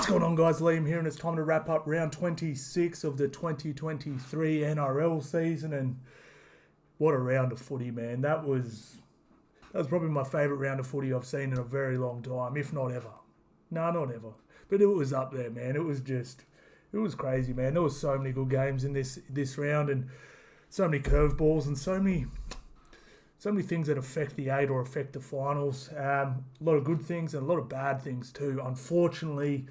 What's going on, guys? Liam here, and it's time to wrap up round 26 of the 2023 NRL season. And what a round of footy, man. That was probably my favourite round of footy I've seen in a very long time, if not ever. No, not ever. But it was up there, man. It was crazy, man. There was so many good games in this round, and so many curveballs, and so many things that affect the 8 or affect the finals. A lot of good things and a lot of bad things too. Unfortunately,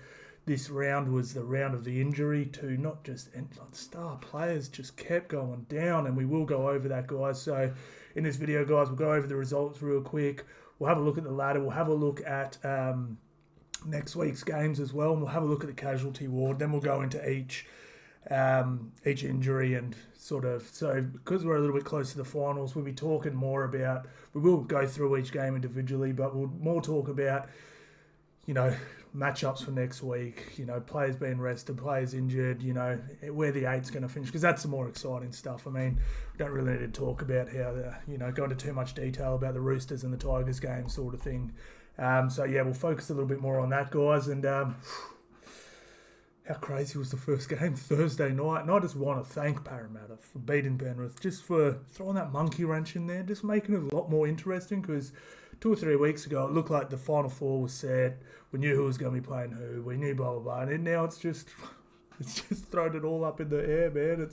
this round was the round of the injury to not just star players, just kept going down, and we will go over that, guys. So in this video, guys, we'll go over the results real quick. We'll have a look at the ladder. We'll have a look at next week's games as well, and we'll have a look at the casualty ward. Then we'll go into each injury, and so because we're a little bit close to the finals, we'll be talking more about, we will go through each game individually, but we'll more talk about, matchups for next week, players being rested, players injured, where the 8's going to finish, because that's the more exciting stuff. I mean, we don't really need to talk about how, go into too much detail about the Roosters and the Tigers game sort of thing. So yeah, we'll focus a little bit more on that, guys, and how crazy was the first game Thursday night? And I just want to thank Parramatta for beating Penrith, just for throwing that monkey wrench in there, just making it a lot more interesting, because 2 or 3 weeks ago, it looked like the Final Four was set. We knew who was going to be playing who. We knew blah, blah, blah. And then now it's just thrown it all up in the air, man.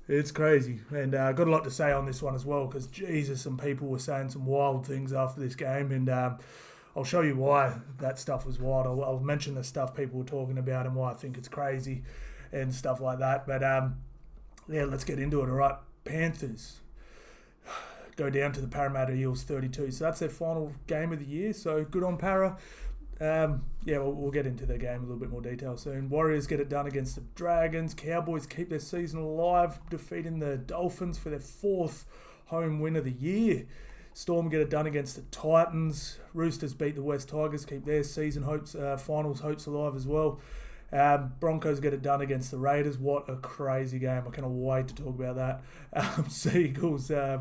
It's crazy. And got a lot to say on this one as well, because Jesus, some people were saying some wild things after this game, and I'll show you why that stuff was wild. I'll mention the stuff people were talking about and why I think it's crazy and stuff like that. But yeah, let's get into it. All right, Panthers go down to the Parramatta Eels 32. So that's their final game of the year. So good on Para. Yeah, we'll get into the game in a little bit more detail soon. Warriors get it done against the Dragons. Cowboys keep their season alive, defeating the Dolphins for their 4th home win of the year. Storm get it done against the Titans. Roosters beat the West Tigers, keep their season hopes, finals hopes alive as well. Broncos get it done against the Raiders. What a crazy game. I cannot wait to talk about that. Seagulls, I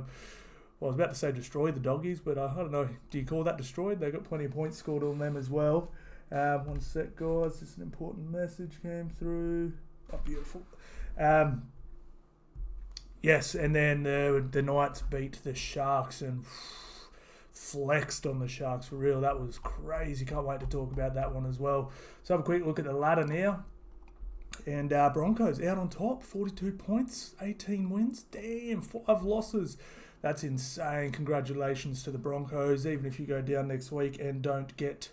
was about to say destroyed the Doggies, but I don't know. Do you call that destroyed? They got plenty of points scored on them as well. One sec, guys. This is an important message came through. Oh, beautiful. Yes, and then the Knights beat the Sharks and flexed on the Sharks for real. That was crazy. Can't wait to talk about that one as well. So have a quick look at the ladder now. And Broncos out on top, 42 points, 18 wins. Damn, 5 losses. That's insane. Congratulations to the Broncos, even if you go down next week and don't get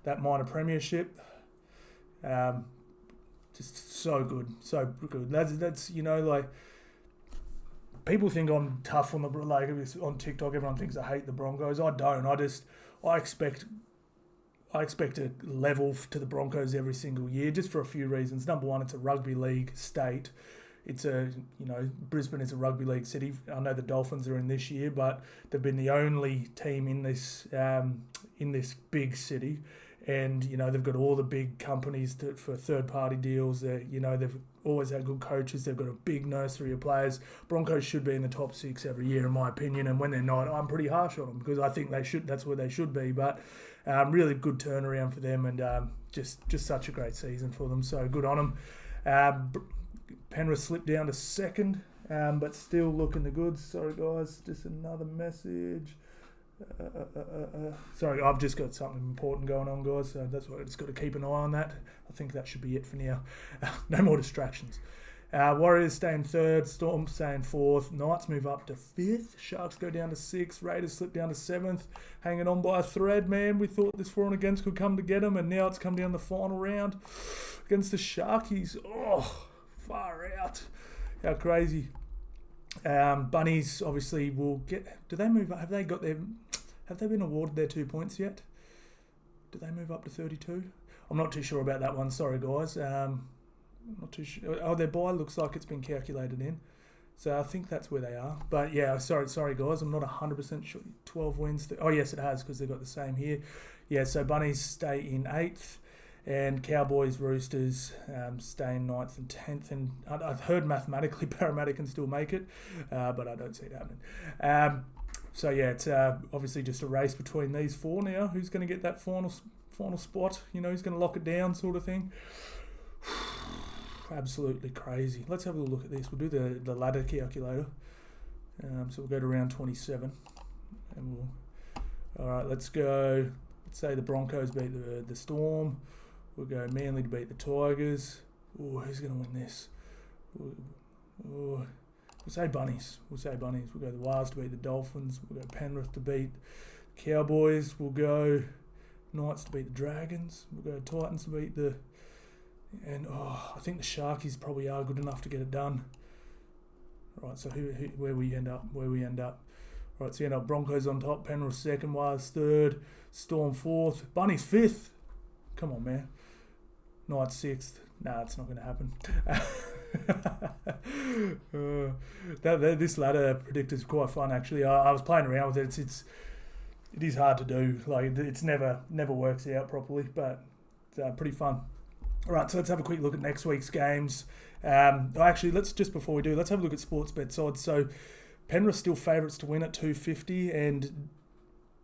that minor premiership. Just so good, so good. That's people think I'm tough on on TikTok. Everyone thinks I hate the Broncos. I don't. I expect a level to the Broncos every single year, just for a few reasons. Number one, it's a rugby league state. It's Brisbane is a rugby league city. I know the Dolphins are in this year, but they've been the only team in this big city. And, they've got all the big companies for third-party deals. They've always had good coaches. They've got a big nursery of players. Broncos should be in the top 6 every year, in my opinion. And when they're not, I'm pretty harsh on them, because I think they should. That's where they should be. But really good turnaround for them, and just such a great season for them. So good on them. Penrith slipped down to 2nd, but still looking the goods. Sorry, guys. Just another message. Sorry, I've just got something important going on, guys, so that's why I just got to keep an eye on that. I think that should be it for now. No more distractions. Warriors stay in 3rd, Storm stay in 4th, Knights move up to 5th, Sharks go down to 6th, Raiders slip down to 7th, hanging on by a thread, man. We thought this for and against could come to get them, and now it's come down the final round against the Sharkies. Oh, far out. How crazy. Bunnies obviously will get. Do they move up? Have they been awarded their 2 points yet? Do they move up to 32? I'm not too sure about that one. Sorry, guys. I'm not too sure. Oh, their bye looks like it's been calculated in, so I think that's where they are. But yeah, sorry, guys. I'm not 100% sure. 12 wins. Oh yes, it has, because they've got the same here. Yeah, so Bunnies stay in 8th. And Cowboys, Roosters stay in 9th and 10th. And I've heard mathematically Parramatta can still make it, but I don't see it happening. So yeah, it's obviously just a race between these 4 now. Who's going to get that final spot. You know, he's going to lock it down sort of thing. Absolutely crazy. Let's have a look at this. We'll do the ladder calculator. So we'll go to round 27. And all right, let's go. Let's say the Broncos beat the Storm. We'll go Manly to beat the Tigers. Oh, who's going to win this? We'll say Bunnies. We'll go the Wars to beat the Dolphins. We'll go Penrith to beat the Cowboys. We'll go Knights to beat the Dragons. We'll go Titans to beat the... And I think the Sharkies probably are good enough to get it done. Right, so where we end up? Right, so you end up Broncos on top, Penrith second, Wars third, Storm fourth, Bunnies fifth. Come on, man. Knights sixth. Nah, it's not going to happen. This ladder predictor is quite fun, actually. I was playing around with it. It is hard to do. Like, it's never works out properly, but it's pretty fun. All right, so let's have a quick look at next week's games. Actually, before we do, let's have a look at sports bet odds. So Penrith still favourites to win at $2.50 and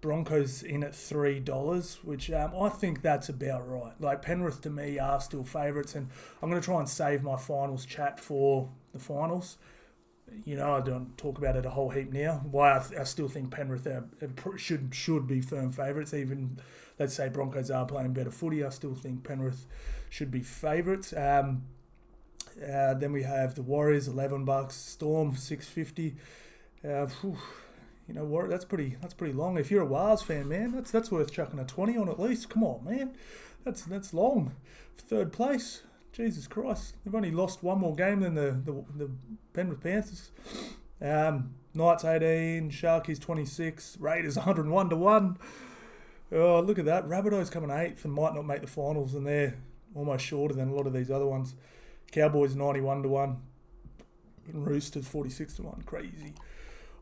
Broncos in at $3, which I think that's about right. Like, Penrith to me are still favourites, and I'm going to try and save my finals chat for the finals. You know, I don't talk about it a whole heap now. Why I still think Penrith should be firm favourites. Even, let's say Broncos are playing better footy, I still think Penrith should be favourites. Then we have the Warriors, $11, Storm, $6.50. You know, that's pretty long. If you're a Wars fan, man, that's worth chucking a 20 on at least. Come on, man, that's long. Third place. Jesus Christ, they've only lost one more game than the Penrith Panthers. Knights 18, Sharkies 26, Raiders 101-1. Oh, look at that. Rabbitohs coming 8th and might not make the finals, and they're almost shorter than a lot of these other ones. Cowboys 91-1, and Roosters 46-1. Crazy.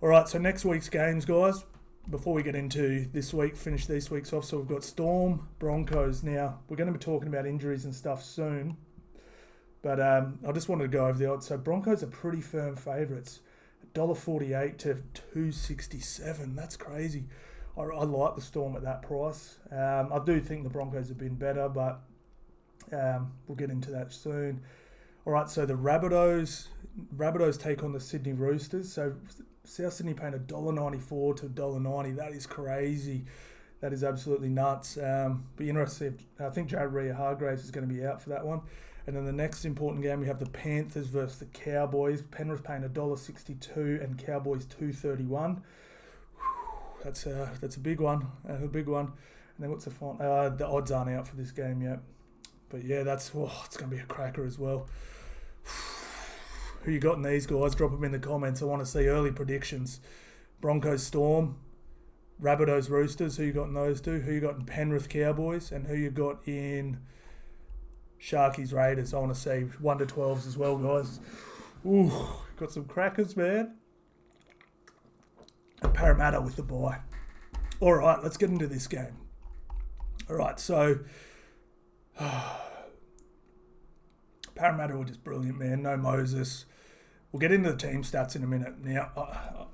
All right, so next week's games, guys. Before we get into this week, finish this week's off. So we've got Storm, Broncos. Now we're going to be talking about injuries and stuff soon. But I just wanted to go over the odds. So Broncos are pretty firm favourites. $1.48 to $2.67. That's crazy. I like the Storm at that price. I do think the Broncos have been better, but we'll get into that soon. All right, so the Rabbitohs take on the Sydney Roosters. So South Sydney paying $1.94 to $1.90. That is crazy. That is absolutely nuts. Be interesting. I think Jared Rea-Hargreaves is going to be out for that one. And then the next important game, we have the Panthers versus the Cowboys. Penrith paying $1.62 and Cowboys $2.31. That's a big one. And then what's the font? The odds aren't out for this game yet. But yeah, it's going to be a cracker as well. Who you got in these, guys? Drop them in the comments. I want to see early predictions. Broncos Storm, Rabbitohs Roosters. Who you got in those two? Who you got in Penrith Cowboys? And who you got in Sharkies Raiders? I want to see 1 to 12s as well, guys. Ooh, got some crackers, man. And Parramatta with the bye. All right, let's get into this game. All right, so Parramatta were just brilliant, man. No Moses. We'll get into the team stats in a minute. Now,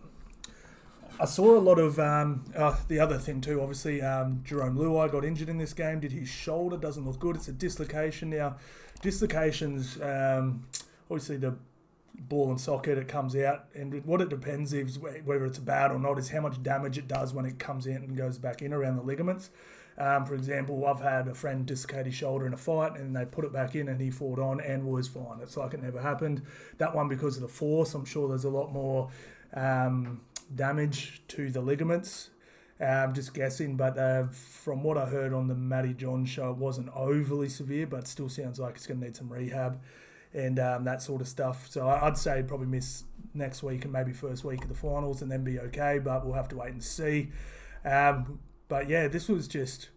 I saw a lot of the other thing too. Obviously, Jerome Luai got injured in this game. Did his shoulder? Doesn't look good. It's a dislocation now. Dislocations, obviously the ball and socket, it comes out, and what it depends is whether it's bad or not is how much damage it does when it comes in and goes back in around the ligaments. For example, I've had a friend dislocate his shoulder in a fight and they put it back in and he fought on and was fine. It's like it never happened. That one, because of the force, I'm sure there's a lot more damage to the ligaments. Just guessing, but from what I heard on the Matty John show, it wasn't overly severe, but still sounds like it's going to need some rehab and that sort of stuff. So I'd say probably miss next week and maybe first week of the finals and then be okay, but we'll have to wait and see. But yeah, this was just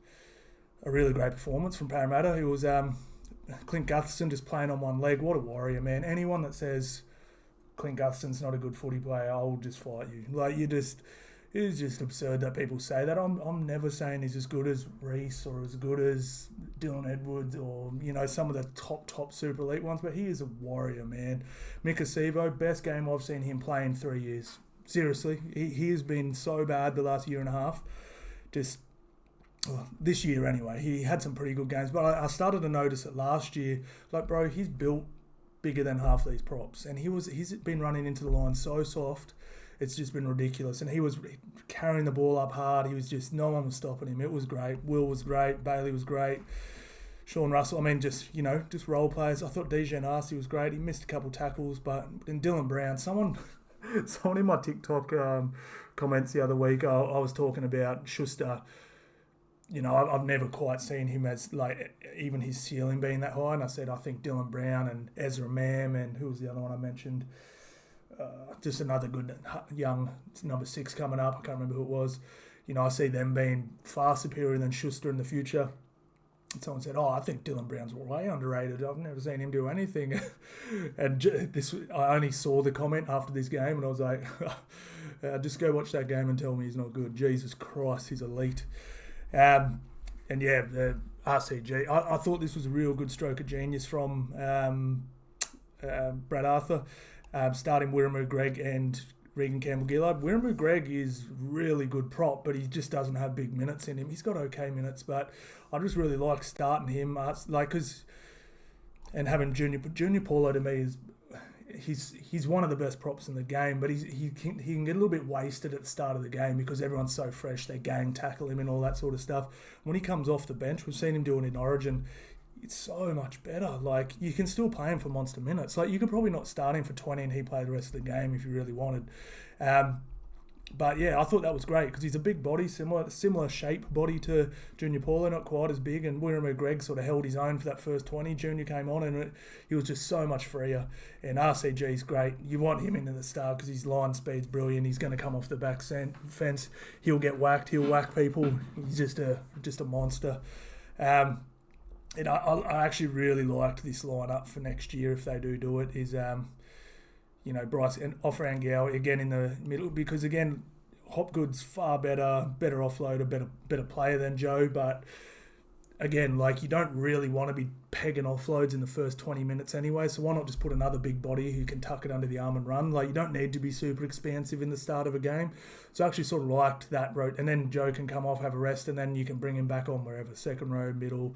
a really great performance from Parramatta. It was Clint Gutherson just playing on one leg. What a warrior, man. Anyone that says Clint Gutherson's not a good footy player, I'll just fight you. It's just absurd that people say that. I'm never saying he's as good as Reece or as good as Dylan Edwards or, some of the top super elite ones, but he is a warrior, man. Mika Sivo, best game I've seen him play in 3 years. Seriously, he has been so bad the last year and a half. Just well, this year anyway, he had some pretty good games. But I started to notice it last year. Like, bro, he's built bigger than half these props, and he's been running into the line so soft. It's just been ridiculous. And he was carrying the ball up hard. He was just, no one was stopping him. It was great. Will was great. Bailey was great. Sean Russell, I mean, just role players. I thought DJ Nasty was great. He missed a couple tackles, but then Dylan Brown, someone in my TikTok comments the other week, I was talking about Schuster. I've never quite seen him as, like, even his ceiling being that high. And I said, I think Dylan Brown and Ezra Mam, and who was the other one I mentioned? Just another good young number 6 coming up. I can't remember who it was. I see them being far superior than Schuster in the future. And someone said, I think Dylan Brown's way underrated. I've never seen him do anything. And I only saw the comment after this game, and I was like, just go watch that game and tell me he's not good. Jesus Christ, he's elite. The RCG. I thought this was a real good stroke of genius from Brad Arthur. Starting Wiremu Greg and Regan Campbell-Gillard. Wiremu Greg is really good prop, but he just doesn't have big minutes in him. He's got okay minutes, but I just really like starting him. And having Junior Paulo to me is he's one of the best props in the game, but he can get a little bit wasted at the start of the game because everyone's so fresh. They gang tackle him and all that sort of stuff. When he comes off the bench, we've seen him doing it in Origin. It's so much better. Like, you can still play him for monster minutes. Like, you could probably not start him for 20 and he play the rest of the game if you really wanted. But yeah, I thought that was great because he's a big body, similar shape body to Junior Paulo, not quite as big. And Wiremu Greg sort of held his own for that first 20. Junior came on and he was just so much freer. And RCG's great. You want him into the start because his line speed's brilliant. He's going to come off the back fence. He'll get whacked. He'll whack people. He's just a monster. And I actually really liked this lineup for next year if they do it. Is Bryce and Offrangau again in the middle, because again Hopgood's far better offloader, better player than Joe, but again, like, you don't really want to be pegging offloads in the first 20 minutes anyway, so why not just put another big body who can tuck it under the arm and run? Like, you don't need to be super expansive in the start of a game. So I actually sort of liked that route, and then Joe can come off, have a rest, and then you can bring him back on wherever, second row, middle,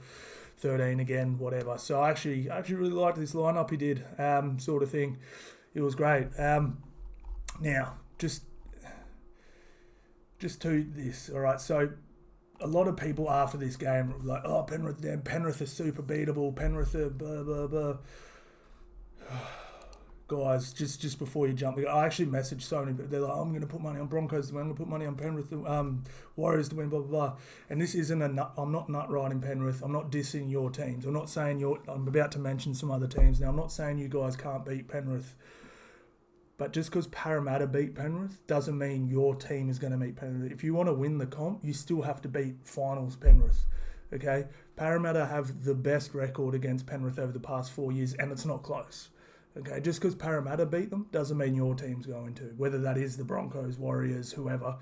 13 again, whatever. So I actually really liked this lineup he did, sort of thing. It was great. Now, just to this, all right, so a lot of people after this game were like, oh, Penrith is super beatable, Penrith are blah, blah, blah. Guys, just before you jump, I actually messaged so many, but they're like, I'm going to put money on Broncos to win, I'm going to put money on Penrith, Warriors to win, blah, blah, blah. And this isn't I'm not nut riding Penrith, I'm not dissing your teams, I'm not saying I'm about to mention some other teams now, I'm not saying you guys can't beat Penrith. But just because Parramatta beat Penrith doesn't mean your team is going to beat Penrith. If you want to win the comp, you still have to beat finals Penrith. Okay? Parramatta have the best record against Penrith over the past 4 years, and it's not close. Okay? Just because Parramatta beat them doesn't mean your team's going to. Whether that is the Broncos, Warriors, whoever,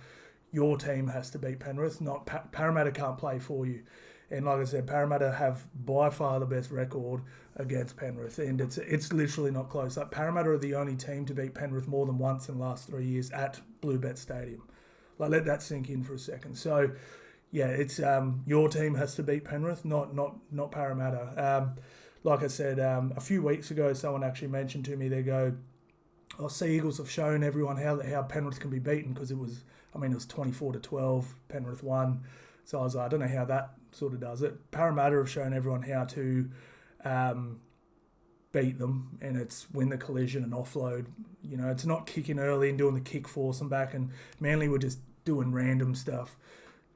your team has to beat Penrith. Not Parramatta can't play for you. And like I said, Parramatta have by far the best record against Penrith, and it's literally not close. Like, Parramatta are the only team to beat Penrith more than once in the last 3 years at Bluebet Stadium. Like, let that sink in for a second. So, yeah, it's your team has to beat Penrith, not Parramatta. Like I said, a few weeks ago, someone actually mentioned to me, they go, Sea Eagles have shown everyone how Penrith can be beaten, because it was 24-12, Penrith won. So I was like, I don't know how that sort of does it. Parramatta have shown everyone how to beat them, and it's win the collision and offload. It's not kicking early and doing the kick force and back, and Manly were just doing random stuff.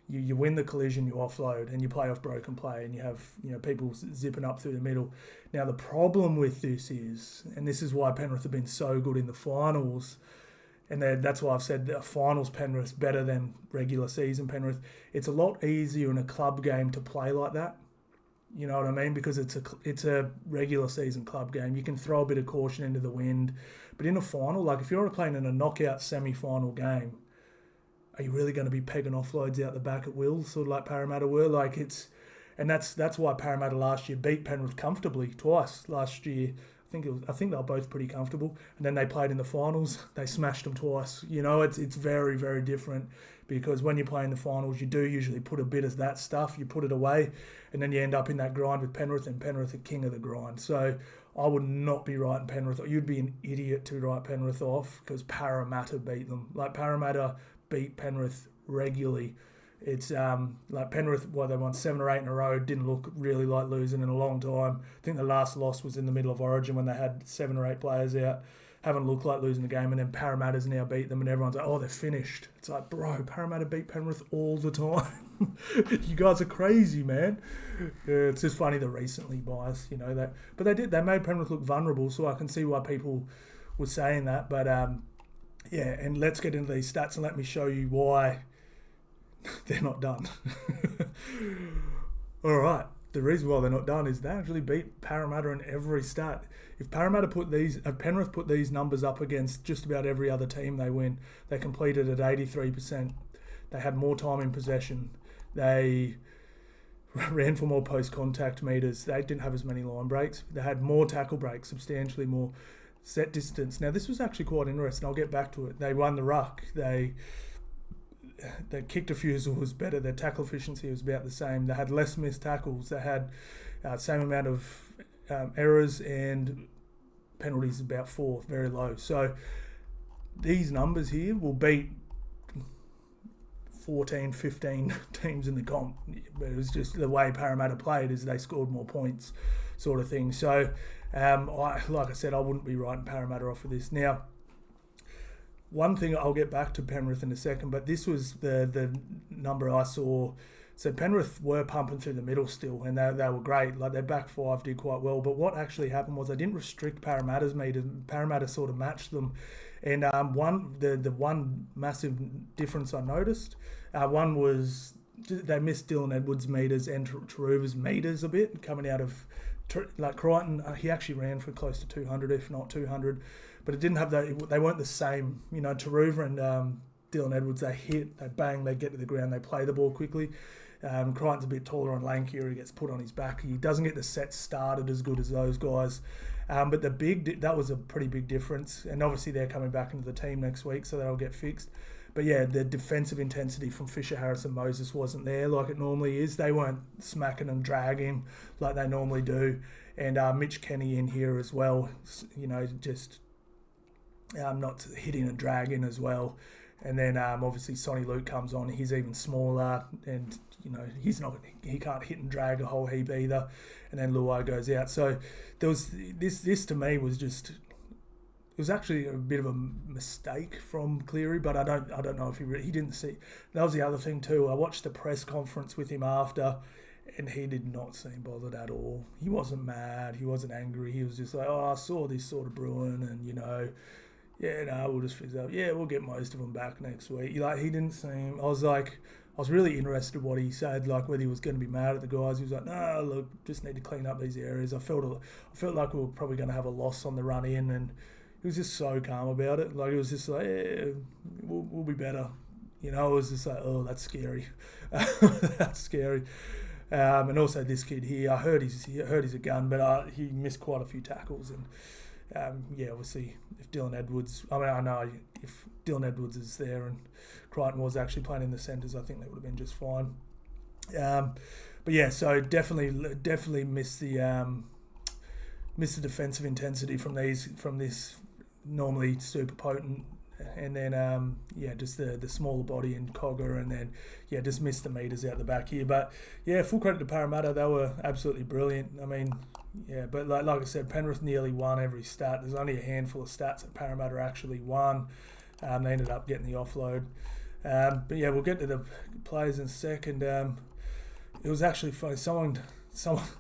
You win the collision, you offload, and you play off broken play, and you have people zipping up through the middle. Now the problem with this is, and this is why Penrith have been so good in the finals, and that's why I've said that finals Penrith's better than regular season Penrith. It's a lot easier in a club game to play like that. You know what I mean? Because it's a regular season club game. You can throw a bit of caution into the wind. But in a final, like if you're playing in a knockout semi-final game, are you really going to be pegging offloads out the back at will, sort of like Parramatta were? And that's why Parramatta last year beat Penrith comfortably twice last year. I I think they were both pretty comfortable. And then they played in the finals. They smashed them twice. You know, it's very, very different because when you play in the finals, you do usually put a bit of that stuff. You put it away, and then you end up in that grind with Penrith, and Penrith are king of the grind. So I would not be writing Penrith. You'd be an idiot to write Penrith off because Parramatta beat them. Like Parramatta beat Penrith regularly. It's like Penrith, they won 7 or 8 in a row, didn't look really like losing in a long time. I think the last loss was in the middle of Origin when they had 7 or 8 players out. Haven't looked like losing the game, and then Parramatta's now beat them, and everyone's like, oh, they're finished. It's like, bro, Parramatta beat Penrith all the time. You guys are crazy, man. Yeah, it's just funny the recently bias, you know that. But they made Penrith look vulnerable, so I can see why people were saying that. But yeah, and let's get into these stats and let me show you why they're not done. All right. The reason why they're not done is they actually beat Parramatta in every stat. If Penrith put these numbers up against just about every other team they win, they completed at 83%. They had more time in possession. They ran for more post-contact meters. They didn't have as many line breaks. They had more tackle breaks, substantially more set distance. Now, this was actually quite interesting. I'll get back to it. They won the ruck. They kick defusal was better. Their tackle efficiency was about the same. They had less missed tackles. They had same amount of errors, and penalties about 4, very low. So these numbers here will beat 14, 15 teams in the comp. It was just the way Parramatta played is they scored more points sort of thing. So like I said, I wouldn't be writing Parramatta off for this. Now, one thing, I'll get back to Penrith in a second, but this was the number I saw. So Penrith were pumping through the middle still, and they were great. Like their back 5 did quite well. But what actually happened was they didn't restrict Parramatta's meters. Parramatta sort of matched them. And the one massive difference I noticed, one was they missed Dylan Edwards' meters and Taruva's meters a bit coming out of like Crichton. He actually ran for close to 200, if not 200. But it didn't have that. They weren't the same. You know, Taruva and Dylan Edwards, they hit, they bang, they get to the ground, they play the ball quickly. Crichton's a bit taller and lankier. He gets put on his back. He doesn't get the set started as good as those guys. But that was a pretty big difference. And obviously they're coming back into the team next week, so that'll get fixed. But yeah, the defensive intensity from Fisher, Harris and Moses wasn't there like it normally is. They weren't smacking and dragging like they normally do. And Mitch Kenny in here as well, you know, just not hitting and dragging as well. And then obviously Sonny Luke comes on. He's even smaller, and you know he can't hit and drag a whole heap either. And then Luai goes out. So there was this to me was just, it was actually a bit of a mistake from Cleary, but I don't know if he didn't see. That was the other thing too. I watched the press conference with him after, and he did not seem bothered at all. He wasn't mad. He wasn't angry. He was just like, oh, I saw this sort of brewing, and you know. Yeah, no, we'll just fix it up. Yeah, we'll get most of them back next week. Like, he didn't seem... I was really interested in what he said, like whether he was going to be mad at the guys. He was like, no, look, just need to clean up these areas. I felt like we were probably going to have a loss on the run in, and he was just so calm about it. Like, it was just like, yeah, we'll be better. You know, it was just like, oh, that's scary. That's scary. And also this kid here, I heard he's a gun, but he missed quite a few tackles, and yeah, obviously, if Dylan Edwards... I mean, I know if Dylan Edwards is there and Crichton was actually playing in the centres, I think that would have been just fine. But yeah, so definitely missed the defensive intensity from this normally super potent, and then yeah, just the smaller body and Cogger, and then yeah, just missed the meters out the back here. But yeah, full credit to Parramatta, they were absolutely brilliant. I mean, yeah, but like I said, Penrith nearly won every stat. There's only a handful of stats that Parramatta actually won. They ended up getting the offload. But yeah, we'll get to the players in a second. It was actually funny.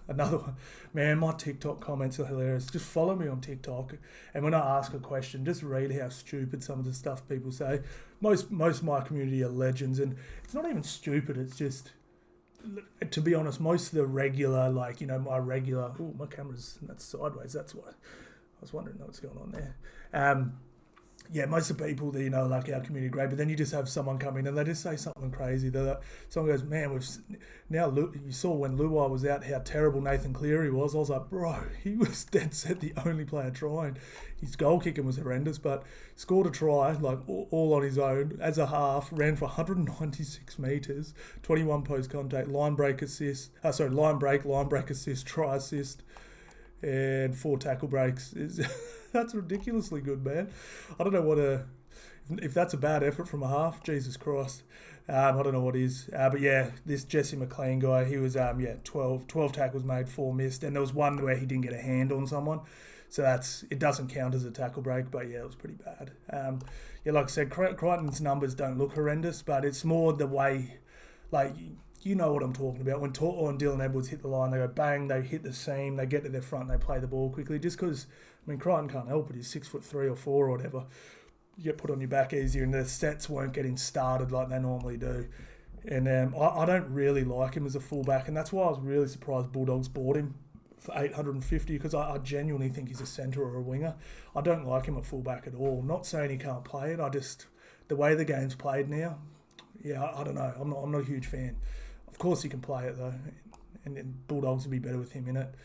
Another one. Man, my TikTok comments are hilarious. Just follow me on TikTok, and when I ask a question, just read how stupid some of the stuff people say. Most of my community are legends, and it's not even stupid. It's just, to be honest, most of the regular, like, you know, my camera's that's sideways. That's why I was wondering what's going on there. yeah, most of the people that, like our community great, but then you just have someone come in and they just say something crazy. They're like, someone goes, man, you saw when Luai was out how terrible Nathan Cleary was. I was like, bro, he was dead set the only player trying. His goal kicking was horrendous, but scored a try, like all on his own, as a half, ran for 196 metres, 21 post contact, line break, assist, try assist, and 4 tackle breaks. That's ridiculously good, man. I don't know if that's a bad effort from a half. Jesus Christ. I don't know what is. But yeah, this Jesse McLean guy, he was 12 tackles made, 4 missed, and there was one where he didn't get a hand on someone. So it doesn't count as a tackle break, but yeah, it was pretty bad. Like I said, Crichton's numbers don't look horrendous, but it's more the way, like, you know what I'm talking about. When Torto and Dylan Edwards hit the line, they go bang, they hit the seam, they get to their front, they play the ball quickly. Just because, Crichton can't help it. He's 6'3" or 4 or whatever. You get put on your back easier, and the sets weren't getting started like they normally do. And I don't really like him as a fullback, and that's why I was really surprised Bulldogs bought him for $850, because I genuinely think he's a centre or a winger. I don't like him at fullback at all. Not saying he can't play it. The way the game's played now, yeah, I don't know. I'm not a huge fan. Of course he can play it though, and Bulldogs would be better with him in it.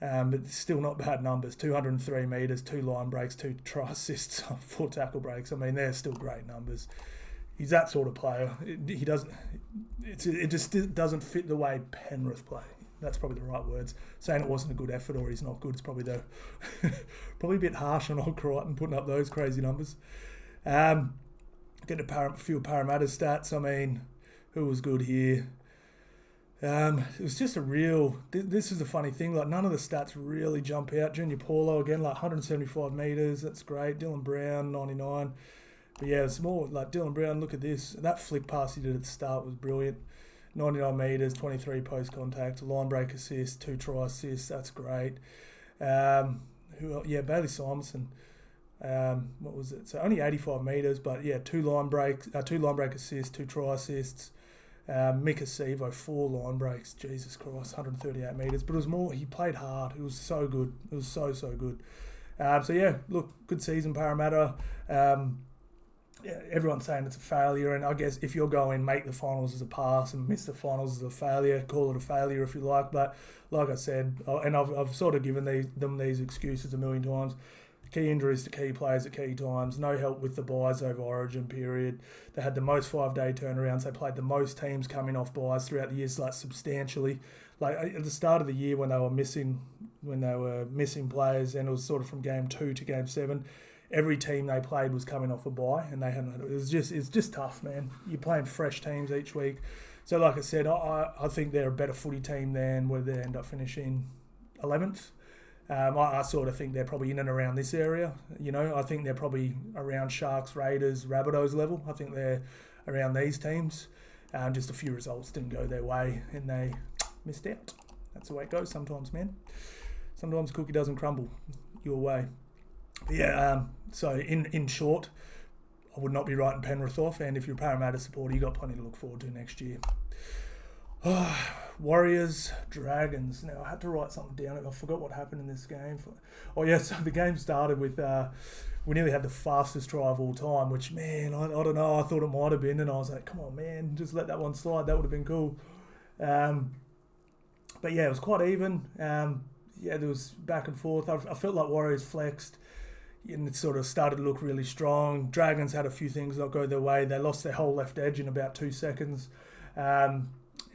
But still not bad numbers. 203 metres, 2 line breaks, 2 try assists, 4 tackle breaks. They're still great numbers. He's that sort of player. It just doesn't fit the way Penrith play. That's probably the right words. Saying it wasn't a good effort or he's not good is probably probably a bit harsh on old Crichton putting up those crazy numbers. Get a few Parramatta stats. Who was good here? It was just a real... This is a funny thing. Like, none of the stats really jump out. Junior Paulo, again, like 175 metres. That's great. Dylan Brown, 99. But yeah, it's more like Dylan Brown, look at this. That flick pass he did at the start was brilliant. 99 metres, 23 post contact, line break assist, 2 try assists. That's great. Bailey Simonson. What was it? So only 85 metres, but yeah, 2 line break assists, 2 try assists. Mika Sivo, 4 line breaks. Jesus Christ, 138 metres. But it was more, he played hard. It was so good. It was so good. Good season, Parramatta. Everyone's saying it's a failure, and I guess if you're going make the finals as a pass and miss the finals as a failure, call it a failure if you like. But like I said, and I've sort of given them these excuses a million times. Key injuries to key players at key times. No help with the buys over Origin period. They had the most 5-day turnarounds. They played the most teams coming off buys throughout the years, like substantially. Like at the start of the year when they were missing players, and it was sort of from game 2 to game 7. Every team they played was coming off a bye, and they hadn't. It's just tough, man. You're playing fresh teams each week. So, like I said, I think they're a better footy team than where they end up finishing 11th. I sort of think they're probably in and around this area. I think they're probably around Sharks, Raiders, Rabbitohs level. I think they're around these teams. Just a few results didn't go their way, and they missed out. That's the way it goes sometimes, man. Sometimes cookie doesn't crumble your way. But yeah, so in short, I would not be writing Penrith off, and if you're a Parramatta supporter, you've got plenty to look forward to next year. Warriors, Dragons. Now, I had to write something down. I forgot what happened in this game. So the game started with... we nearly had the fastest try of all time, which, man, I don't know. I thought it might have been, and I was like, come on, man, just let that one slide. That would have been cool. But yeah, it was quite even. There was back and forth. I felt like Warriors flexed, and it sort of started to look really strong. Dragons had a few things not go their way. They lost their whole left edge in about 2 seconds.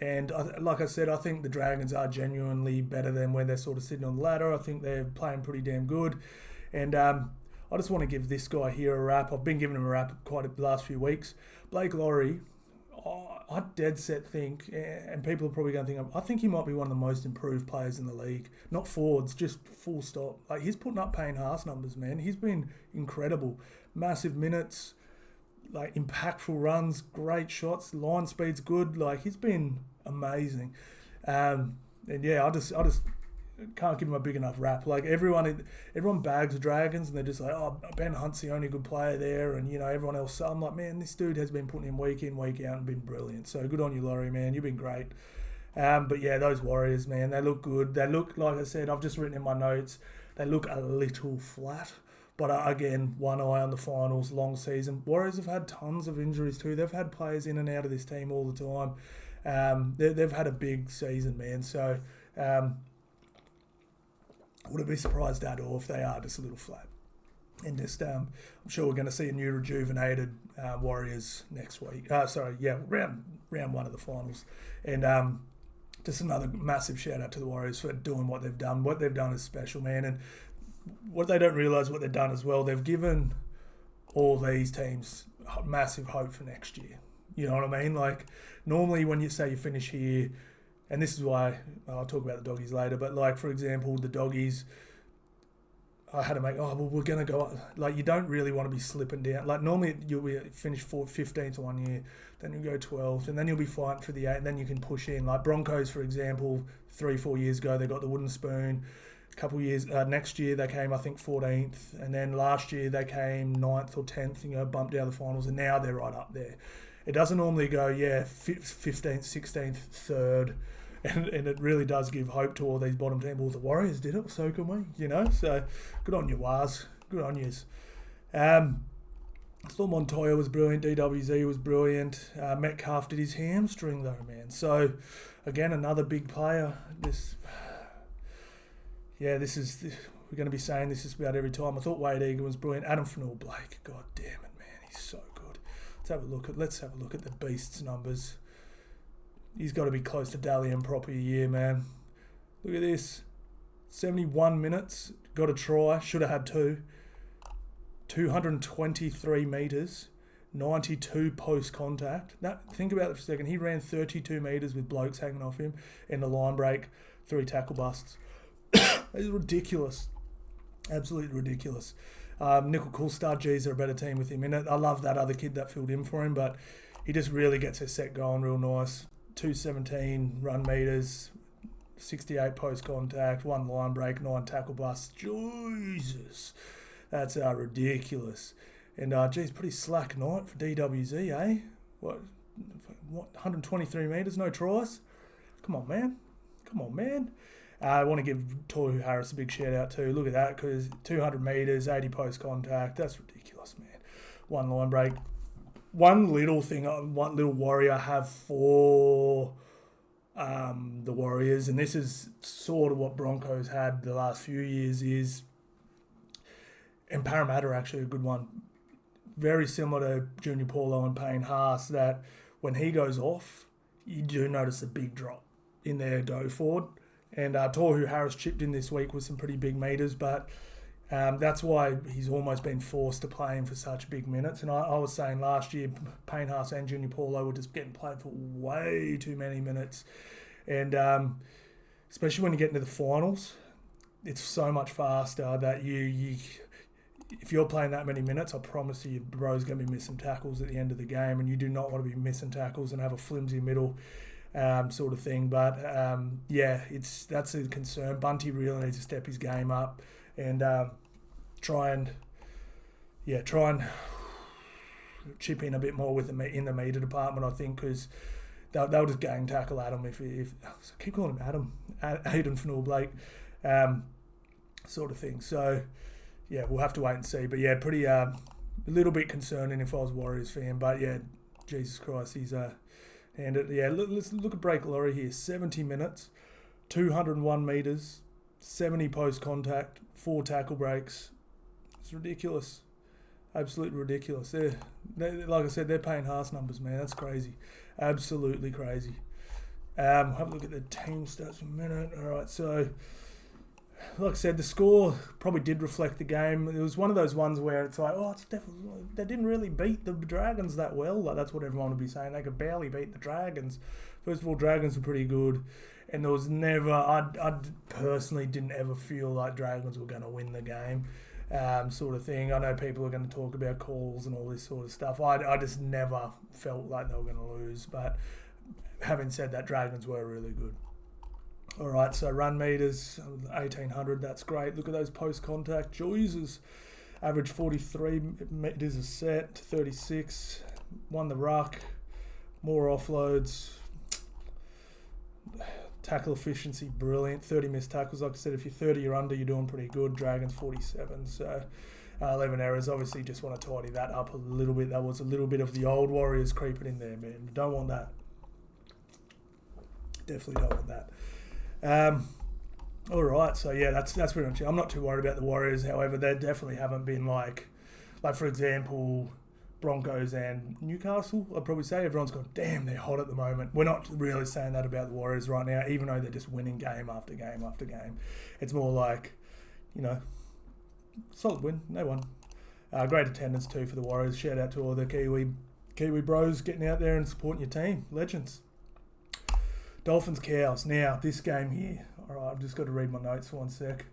And like I said, I think the Dragons are genuinely better than when they're sort of sitting on the ladder. I think they're playing pretty damn good. And I just want to give this guy here a rap. I've been giving him a rap quite the last few weeks. Blake Laurie, I dead set think, and people are probably going to think, I think he might be one of the most improved players in the league. Not forwards, just full stop. Like, he's putting up Payne Haas numbers, man. He's been incredible. Massive minutes, like impactful runs, great shots, line speed's good. Like, he's been amazing. And yeah, I just can't give him a big enough rap. Like, everyone bags the Dragons, and they're just like, oh, Ben Hunt's the only good player there, and everyone else. So I'm like, man, this dude has been putting him week in, week out, and been brilliant. So good on you, Laurie, man. You've been great. But yeah, those Warriors, man, they look good. They look, like I said, I've just written in my notes, they look a little flat. But again, one eye on the finals, long season. Warriors have had tons of injuries too. They've had players in and out of this team all the time. They've had a big season, man. So wouldn't be surprised at all if they are just a little flat. And just, I'm sure we're going to see a new rejuvenated Warriors next week. Round one of the finals. And just another massive shout out to the Warriors for doing what they've done. What they've done is special, man. And what they don't realise what they've done as well, they've given all these teams massive hope for next year. You know what I mean? Like, normally when you say you finish here, and this is why I'll talk about the Doggies later, but like, for example, the Doggies, I had to make, we're going to go up. Like, you don't really want to be slipping down. Like, normally you'll be finish 15th 1 year, then you'll go 12th, and then you'll be fighting for the 8, and then you can push in. Like, Broncos, for example, 3-4 years ago, they got the wooden spoon. A couple of years, next year they came, I think, 14th, and then last year they came 9th or 10th, bumped out of the finals, and now they're right up there. It doesn't normally go, 15th, 16th, 3rd, and it really does give hope to all these bottom teams. Well, the Warriors did it, so can we, So good on you, Waz. Good on yous. I thought Montoya was brilliant. DWZ was brilliant. Metcalf did his hamstring though, man. So again, another big player. We're going to be saying this about every time. I thought Wade Egan was brilliant. Adam Fanua-Blake, god damn it, man, he's so good. Let's have a look at the Beast's numbers. He's got to be close to Dalian proper year, man. Look at this. 71 minutes. Got a try. Should have had 2. 223 metres. 92 post-contact. Think about it for a second. He ran 32 metres with blokes hanging off him in the line break. 3 tackle busts. It's ridiculous. Absolutely ridiculous. Nickel Coolstar, geez, they're a better team with him in it. I love that other kid that filled in for him, but he just really gets his set going real nice. 217 run metres, 68 post contact, 1 line break, 9 tackle busts. Jesus, that's ridiculous. And pretty slack night for DWZ, eh? What 123 metres, no tries? Come on, man. I want to give Tohu Harris a big shout out too. Look at that, because 200 metres, 80 post contact. That's ridiculous, man. 1 line break. One little worry I have for the Warriors, and this is sort of what Broncos had the last few years, is, and Parramatta are actually a good one, very similar to Junior Paulo and Payne Haas, that when he goes off, you do notice a big drop in their go forward. And Tohu Harris chipped in this week with some pretty big metres, but that's why he's almost been forced to play him for such big minutes. And I was saying last year, Payne Haas and Junior Paulo were just getting played for way too many minutes. And especially when you get into the finals, it's so much faster that you if you're playing that many minutes, I promise you, bro's going to be missing tackles at the end of the game, and you do not want to be missing tackles and have a flimsy middle sort of thing. But that's a concern. Bunty really needs to step his game up and try and chip in a bit more in the meter department, I think, because they'll just gang tackle Adam if I keep calling him Adam, Aiden Fanua-Blake, sort of thing. So yeah, we'll have to wait and see. But yeah, pretty a little bit concerning if I was a Warriors fan. But yeah, Jesus Christ, he's let's look at Blake Lawrie here. 70 minutes, 201 metres, 70 post contact, 4 tackle breaks. It's ridiculous. Absolutely ridiculous. They're like I said, they're Payne Haas numbers, man. That's crazy. Absolutely crazy. Have a look at the team stats for a minute. All right, so like I said, the score probably did reflect the game. It was one of those ones where it's like, it's definitely, they didn't really beat the Dragons that well. Like, that's what everyone would be saying. They could barely beat the Dragons. First of all, Dragons were pretty good. And there was never, I personally didn't ever feel like Dragons were going to win the game, sort of thing. I know people are going to talk about calls and all this sort of stuff. I just never felt like they were going to lose. But having said that, Dragons were really good. All right, so run meters, 1,800, that's great. Look at those post-contact. Jesus, average 43 meters a set, 36. Won the ruck, more offloads. Tackle efficiency, brilliant. 30 missed tackles. Like I said, if you're 30 or under, you're doing pretty good. Dragons 47. So 11 errors. Obviously, just want to tidy that up a little bit. That was a little bit of the old Warriors creeping in there, man. Don't want that. Definitely don't want that. All right, so yeah, that's pretty much it. I'm not too worried about the Warriors. However, they definitely haven't been like for example, Broncos and Newcastle. I'd probably say everyone's gone, damn, they're hot at the moment. We're not really saying that about the Warriors right now, even though they're just winning game after game after game. It's more like, solid win. They won. Great attendance too for the Warriors. Shout out to all the Kiwi bros getting out there and supporting your team. Legends. Dolphins, Cows. Now, this game here. All right, I've just got to read my notes for 1 sec.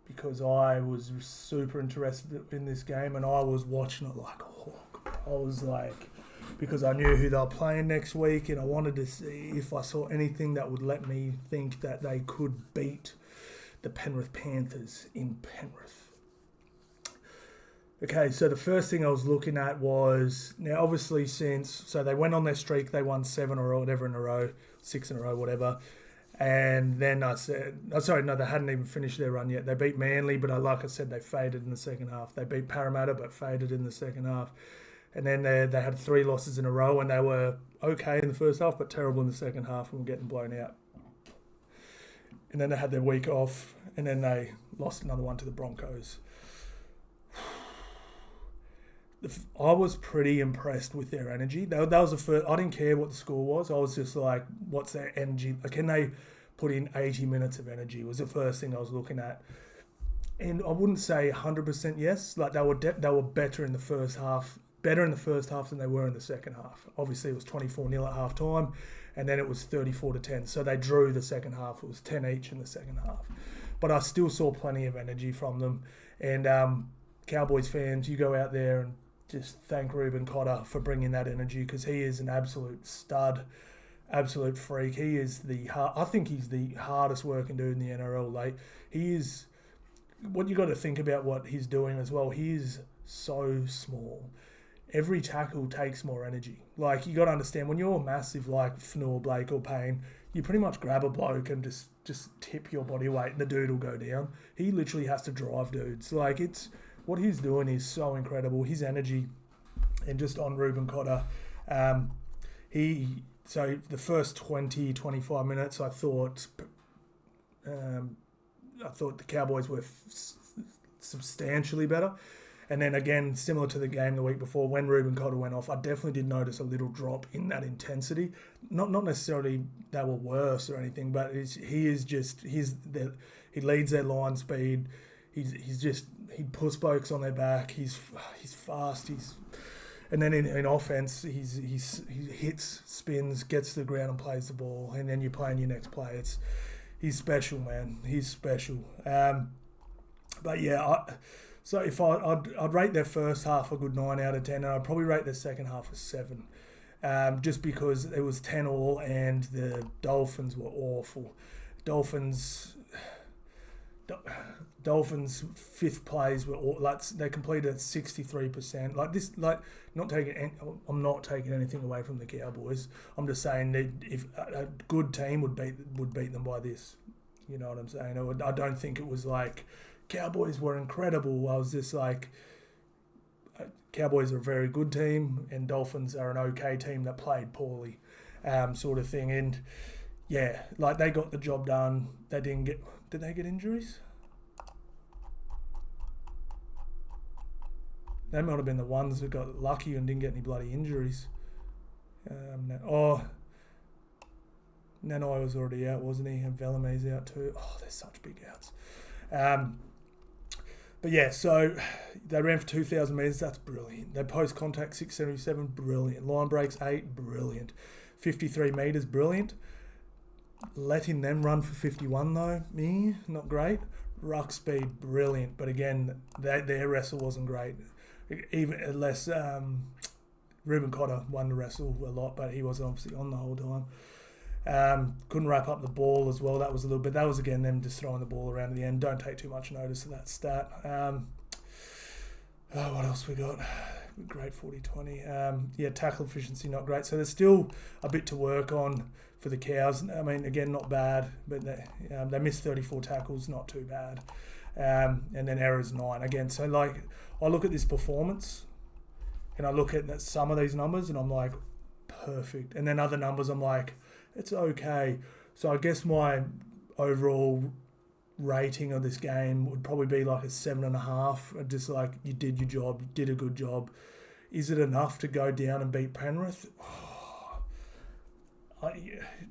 Because I was super interested in this game and I was watching it like a hawk. I was like, because I knew who they were playing next week and I wanted to see if I saw anything that would let me think that they could beat the Penrith Panthers in Penrith. Okay, so the first thing I was looking at was, now obviously so they went on their streak, they won 7 or whatever in a row, 6 in a row, whatever. And then I said, they hadn't even finished their run yet. They beat Manly, but like I said, they faded in the second half. They beat Parramatta, but faded in the second half. And then they had 3 losses in a row, and they were okay in the first half, but terrible in the second half and were getting blown out. And then they had their week off, and then they lost another one to the Broncos. I was pretty impressed with their energy. That was the first. I didn't care what the score was. I was just like, what's their energy? Can they put in 80 minutes of energy? Was the first thing I was looking at. And I wouldn't say 100% yes. Like they were better in the first half. Better in the first half than they were in the second half. Obviously, it was 24-0 at half time, and then it was 34-10. So they drew the second half. It was 10 each in the second half. But I still saw plenty of energy from them. And Cowboys fans, you go out there and just thank Reuben Cotter for bringing that energy because he is an absolute stud, absolute freak. He is I think he's the hardest working dude in the NRL. Like he is, what you got to think about what he's doing as well. He is so small. Every tackle takes more energy. Like you got to understand when you're massive like Fnor, Blake or Payne, you pretty much grab a bloke and just tip your body weight and the dude will go down. He literally has to drive dudes. Like what he's doing is so incredible. His energy, and just on Reuben Cotter, so the first 20, 25 minutes, I thought the Cowboys were substantially better. And then again, similar to the game the week before, when Reuben Cotter went off, I definitely did notice a little drop in that intensity. Not necessarily they were worse or anything, but he leads their line speed. He puts blokes on their back. He's fast. And then in offense, he hits, spins, gets to the ground and plays the ball. And then you're playing your next play. He's special, man. He's special. But yeah, so if I'd rate their first half a good 9 out of 10, and I'd probably rate their second half a 7. Just because it was 10-all and the Dolphins were awful. Dolphins' fifth plays were they completed 63%. I'm not taking anything away from the Cowboys. I'm just saying that if a good team would beat them by this, you know what I'm saying. I don't think it was like Cowboys were incredible. I was just like, Cowboys are a very good team and Dolphins are an okay team that played poorly, sort of thing. And yeah, like they got the job done. They didn't get. Did they get injuries? They might have been the ones that got lucky and didn't get any bloody injuries. Nanai was already out, wasn't he? And Vellamy's out too. Oh, they're such big outs. But yeah, so they ran for 2,000 metres. That's brilliant. They post-contact 677, brilliant. Line breaks 8, brilliant. 53 metres, brilliant. Letting them run for 51 though, not great. Ruck speed, brilliant. But again, their wrestle wasn't great. Even less, Reuben Cotter won the wrestle a lot, but he wasn't obviously on the whole time. Couldn't wrap up the ball as well. That was a little bit. That was again them just throwing the ball around at the end. Don't take too much notice of that stat. What else we got? Great 40-20. Tackle efficiency not great. So there's still a bit to work on for the Cows. I mean, again, not bad, but they missed 34 tackles, not too bad. and then errors 9 again. So like I look at this performance, and I look at some of these numbers, and I'm like, perfect. And then other numbers, I'm like, it's okay. So I guess my overall rating of this game would probably be like a 7.5. Just like, you did your job, you did a good job. Is it enough to go down and beat Penrith?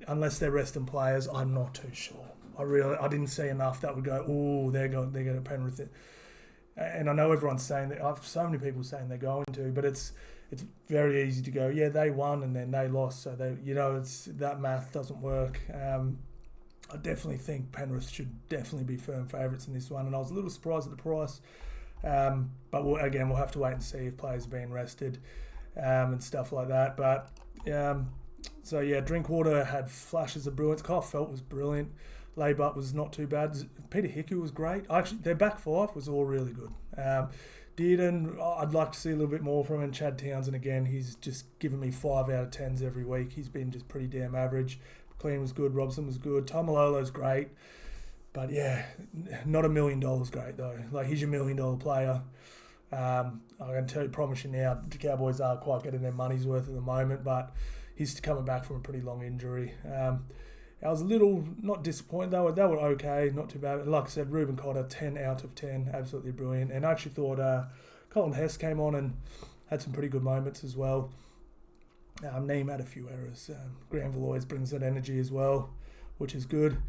Unless they're resting players, I'm not too sure. I didn't see enough that would go, oh, they're going to Penrith. And I know everyone's saying that. I've so many people saying they're going to, but it's very easy to go, yeah, they won and then they lost. So it's that math doesn't work. I definitely think Penrith should definitely be firm favourites in this one, and I was a little surprised at the price. But we'll have to wait and see if players are being rested and stuff like that. But so yeah, Drinkwater had flashes of brilliance. Kyle Felt was brilliant. Laybutt was not too bad. Peter Hickey was great. Actually, their back five was all really good. Dearden, I'd like to see a little bit more from him. Chad Townsend, again, he's just given me 5 out of 10s every week. He's been just pretty damn average. McLean was good. Robson was good. Tomalolo's great. But yeah, not $1 million great though. Like, he's your $1 million player. I can promise you now, the Cowboys are quite getting their money's worth at the moment, but he's coming back from a pretty long injury. I was a little not disappointed though. They were okay, not too bad. Like I said, Ruben Cotter, 10 out of 10, absolutely brilliant. And I actually thought Colin Hess came on and had some pretty good moments as well. Neem had a few errors. Granville always brings that energy as well, which is good.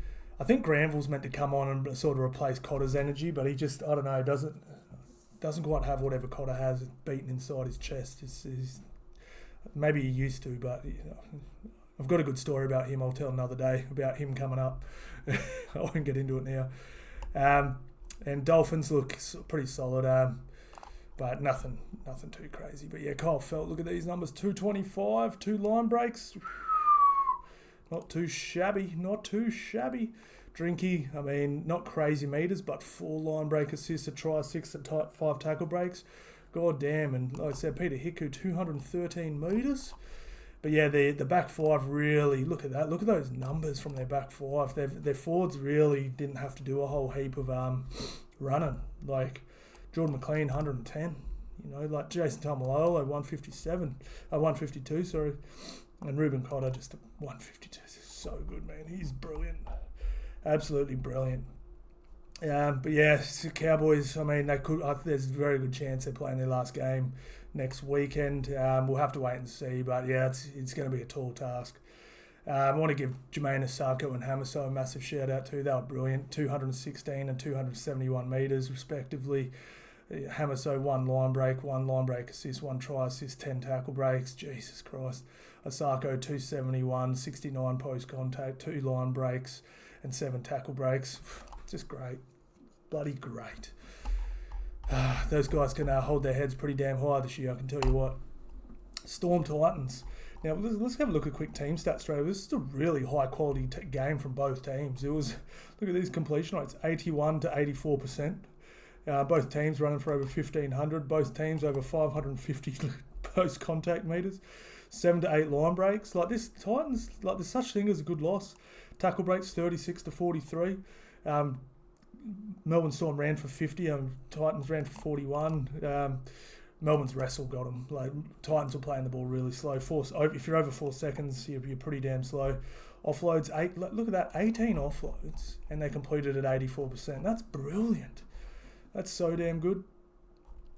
I think Granville's meant to come on and sort of replace Cotter's energy, but he just, I don't know, doesn't quite have whatever Cotter has beaten inside his chest. Maybe he used to, but I've got a good story about him. I'll tell another day about him coming up. I won't get into it now. And Dolphins look pretty solid, but nothing too crazy. But yeah, Kyle Felt, look at these numbers: 225, 2 line breaks. Not too shabby. Drinky, I mean, not crazy meters, but 4 line break assists, a try, 6 and 5 tackle breaks. God damn. And like I said, Peter Hickey, 213 meters. But yeah, the back five really, look at that. Look at those numbers from their back five. Their forwards really didn't have to do a whole heap of running. Like Jordan McLean, 110. Like Jason Tamalolo, 152, sorry. And Ruben Cotter, just 152. So good, man. He's brilliant. Absolutely brilliant. But yeah, Cowboys, I mean, they could. There's a very good chance they're playing their last game next weekend. We'll have to wait and see, but yeah, it's going to be a tall task. I want to give Jermaine Asako and Hamaso a massive shout out too. They were brilliant, 216 and 271 metres respectively. Hamaso, 1 line break assist, 1 try assist, 10 tackle breaks. Jesus Christ. Asako, 271, 69 post contact, 2 line breaks and 7 tackle breaks. Just great. Bloody great. Those guys can hold their heads pretty damn high this year, I can tell you what. Storm Titans. Now, let's have a look at quick team stats straight away. This is a really high-quality game from both teams. Look at these completion rates, 81 to 84%. Both teams running for over 1,500. Both teams over 550 post-contact metres. 7 to 8 line breaks. Like this, Titans, like there's such thing as a good loss. Tackle breaks, 36 to 43. Melbourne Storm ran for 50, Titans ran for 41. Melbourne's wrestle got them. Like, Titans were playing the ball really slow. If you're over 4 seconds, you're pretty damn slow. Offloads, look at that, 18 offloads, and they completed at 84%. That's brilliant. That's so damn good.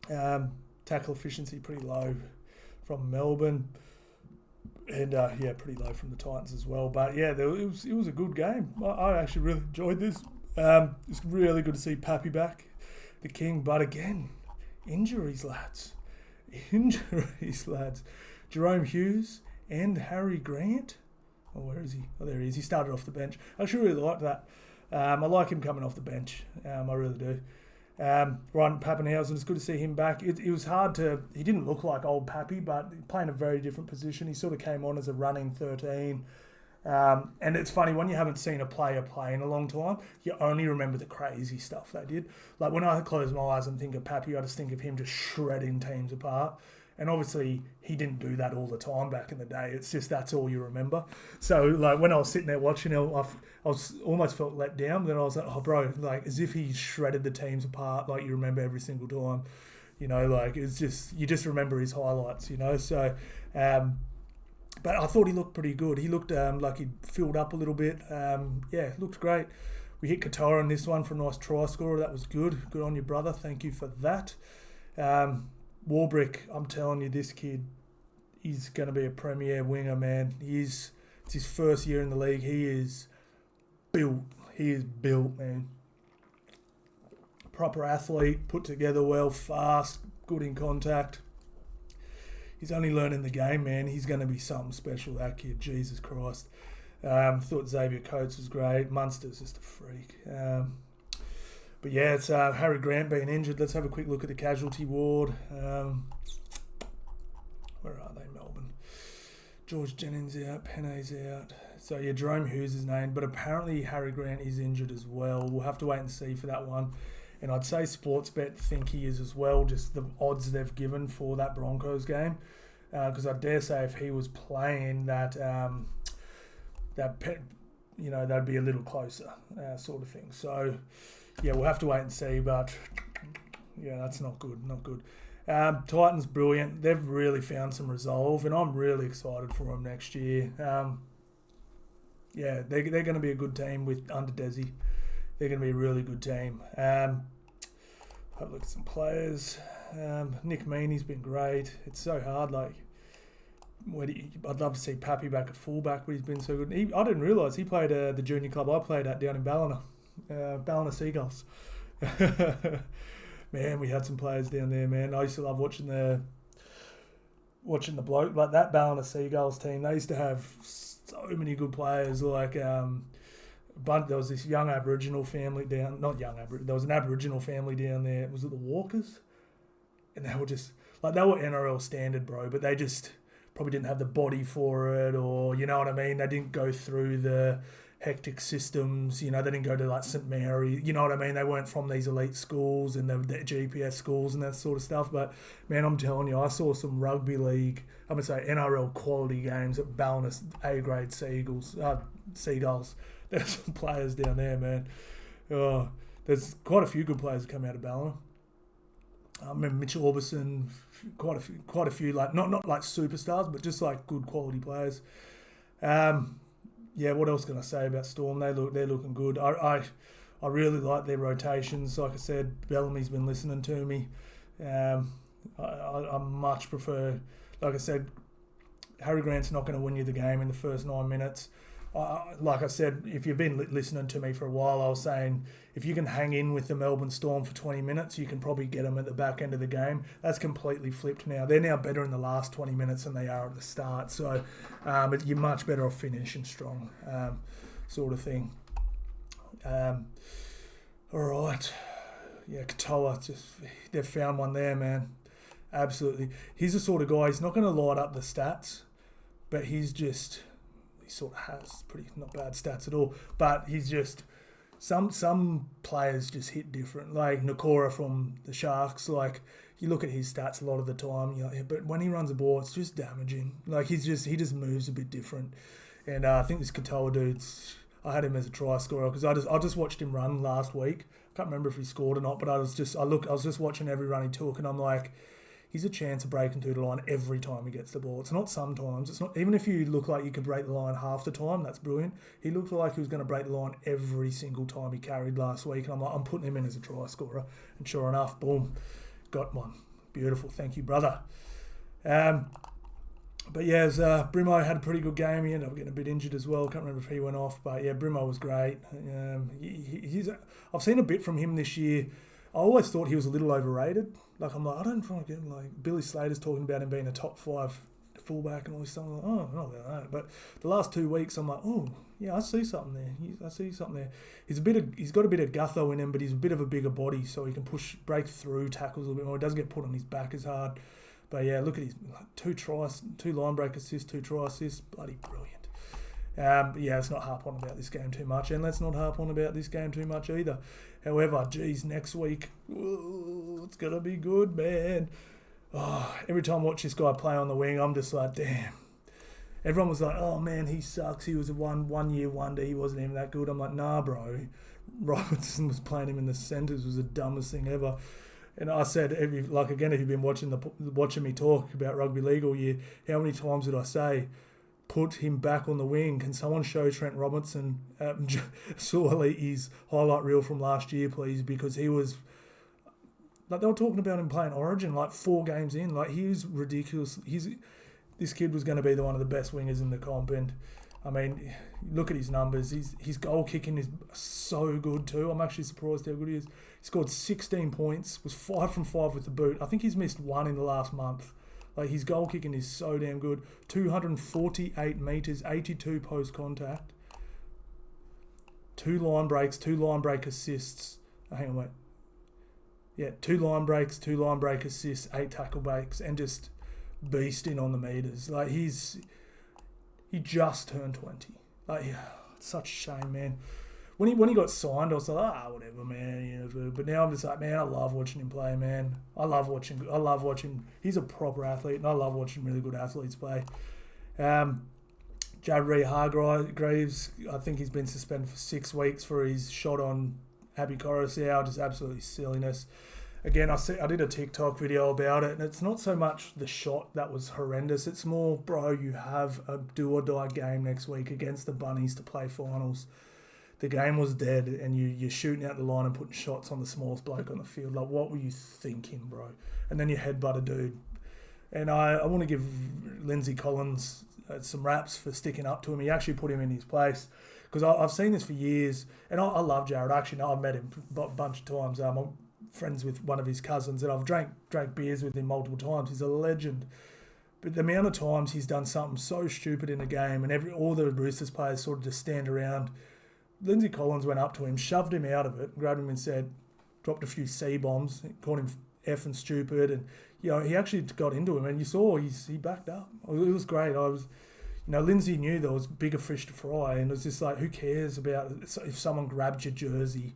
Tackle efficiency pretty low from Melbourne, and pretty low from the Titans as well. But yeah, it was a good game. I actually really enjoyed this. It's really good to see Pappy back, the king. But again, injuries, lads. Jerome Hughes and Harry Grant. Oh, where is he? Oh, there he is. He started off the bench. I actually really like that. I like him coming off the bench. I really do. Ryan Pappenhausen, it's good to see him back. It was hard to... He didn't look like old Pappy, but playing a very different position. He sort of came on as a running 13. And it's funny, when you haven't seen a player play in a long time, you only remember the crazy stuff they did. Like, when I close my eyes and think of Pappy, I just think of him just shredding teams apart. And obviously, he didn't do that all the time back in the day. It's just that's all you remember. So, like, when I was sitting there watching him, I was almost felt let down. Then I was like, oh, bro, like, as if he shredded the teams apart, like you remember every single time. You know, like, it's just, you just remember his highlights, you know. So, but I thought he looked pretty good. He looked like he'd filled up a little bit. Yeah, looked great. We hit Katoa on this one for a nice try scorer. That was good. Good on you, brother. Thank you for that. Warbrick, I'm telling you, this kid, he's going to be a premier winger, man. It's his first year in the league. He is built. He is built, man. Proper athlete, put together well, fast, good in contact. He's only learning the game, man. He's going to be something special, that kid. Jesus Christ. Thought Xavier Coates was great. Munster's just a freak. But yeah, it's Harry Grant being injured. Let's have a quick look at the casualty ward. Where are they, Melbourne? George Jennings out, Pene's out. So yeah, Jerome Hughes is named, but apparently Harry Grant is injured as well. We'll have to wait and see for that one. And I'd say Sportsbet think he is as well, just the odds they've given for that Broncos game. Because I dare say if he was playing that'd be a little closer, sort of thing. So yeah, we'll have to wait and see, but yeah, that's not good. Titans, brilliant. They've really found some resolve, and I'm really excited for them next year. Yeah, they're going to be a good team under Desi. They're going to be a really good team. Have a look at some players. Nick Meaney's been great. It's so hard. Like, I'd love to see Pappy back at fullback, but he's been so good. I didn't realise he played the junior club I played at down in Ballina. Ballina Seagulls. Man, we had some players down there, man. I used to love watching the bloke, like that Ballina Seagulls team. They used to have so many good players, like but there was this young Aboriginal family there was an Aboriginal family down there. Was it the Walkers? And they were just like, they were NRL standard, bro, but they just probably didn't have the body for it, or you know what I mean? They didn't go through the hectic systems, you know, they didn't go to like St Mary, you know what I mean? They weren't from these elite schools and the GPS schools and that sort of stuff. But man, I'm telling you, I saw some rugby league, I'm going to say NRL quality games at Ballina A-grade Seagulls. There's some players down there, man. There's quite a few good players that come out of Ballina. I remember Mitchell Orbison, quite a few, like not like superstars, but just like good quality players. Yeah, what else can I say about Storm? They're looking good. I really like their rotations. Like I said, Bellamy's been listening to me. I much prefer, like I said, Harry Grant's not going to win you the game in the first 9 minutes. Like I said, if you've been listening to me for a while, I was saying if you can hang in with the Melbourne Storm for 20 minutes, you can probably get them at the back end of the game. That's completely flipped now. They're now better in the last 20 minutes than they are at the start. So but you're much better off finishing strong, sort of thing. All right. Yeah, Katoa, they've found one there, man. Absolutely. He's the sort of guy, he's not going to light up the stats, but he sort of has pretty not bad stats at all, but he's just some players just hit different. Like Nakora from the Sharks, like you look at his stats a lot of the time, you know, but when he runs a ball, it's just damaging. Like he just moves a bit different. And I think this Katoa dude's, I had him as a try scorer because I just watched him run last week. I can't remember if he scored or not, but I was just watching every run he took, and I'm like, he's a chance of breaking through the line every time he gets the ball. It's not sometimes. It's not, even if you look like you could break the line half the time, that's brilliant. He looked like he was going to break the line every single time he carried last week. And I'm like, I'm putting him in as a try scorer. And sure enough, boom, got one. Beautiful. Thank you, brother. But yeah, Brimo had a pretty good game. He ended up getting a bit injured as well. Can't remember if he went off. But yeah, Brimo was great. I've seen a bit from him this year. I always thought he was a little overrated. Like, I'm like, I don't try to get, like, Billy Slater's talking about him being a top 5 fullback and all this stuff. I'm like, oh, not about that. But the last 2 weeks, I'm like, oh, yeah, I see something there. He's got a bit of gutho in him, but he's a bit of a bigger body, so he can break through tackles a little bit more. He doesn't get put on his back as hard. But yeah, look at his 2 tries, 2 line break assists, 2 try assists. Bloody brilliant. But yeah, let's not harp on about this game too much, and let's not harp on about this game too much either. However, geez, next week, it's going to be good, man. every time I watch this guy play on the wing, I'm just like, damn. Everyone was like, oh man, he sucks. He was a one year wonder. He wasn't even that good. I'm like, nah, bro. Robertson was playing him in the centres was the dumbest thing ever. And I said, if you've been watching me talk about rugby league all year, how many times did I say, put him back on the wing? Can someone show Trent Robinson his highlight reel from last year, please? Because he was, like, they were talking about him playing Origin, like 4 games in. Like, he was ridiculous. This kid was going to be one of the best wingers in the comp. And, I mean, look at his numbers. His goal kicking is so good too. I'm actually surprised how good he is. He scored 16 points, was 5 from 5 with the boot. I think he's missed 1 in the last month. Like, his goal kicking is so damn good. 248 metres, 82 post contact. 2 line breaks, 2 line break assists. Hang on, wait. Yeah, 2 line breaks, 2 line break assists, 8 tackle breaks, and just beasting on the meters. Like, he just turned 20. Like, it's such a shame, man. When he got signed, I was like, whatever, man. But now I'm just like, man, I love watching him play, man. I love watching. He's a proper athlete, and I love watching really good athletes play. Jared Hargreaves, I think he's been suspended for 6 weeks for his shot on Abby Coruscant, just absolutely silliness. Again, I did a TikTok video about it, and it's not so much the shot that was horrendous. It's more, bro, you have a do-or-die game next week against the Bunnies to play finals. The game was dead, and you're shooting out the line and putting shots on the smallest bloke on the field. Like, what were you thinking, bro? And then you headbutt a dude. And I want to give Lindsay Collins some raps for sticking up to him. He actually put him in his place. Because I've seen this for years, and I love Jared. Actually, no, I've met him a bunch of times. I'm friends with one of his cousins, and I've drank beers with him multiple times. He's a legend. But the amount of times he's done something so stupid in a game, and all the Roosters players sort of just stand around. Lindsay Collins went up to him, shoved him out of it, grabbed him and said, dropped a few C-bombs, called him effing stupid, and he actually got into him, and you saw he backed up. It was great. Lindsay knew there was bigger fish to fry, and it was just like, who cares about if someone grabbed your jersey?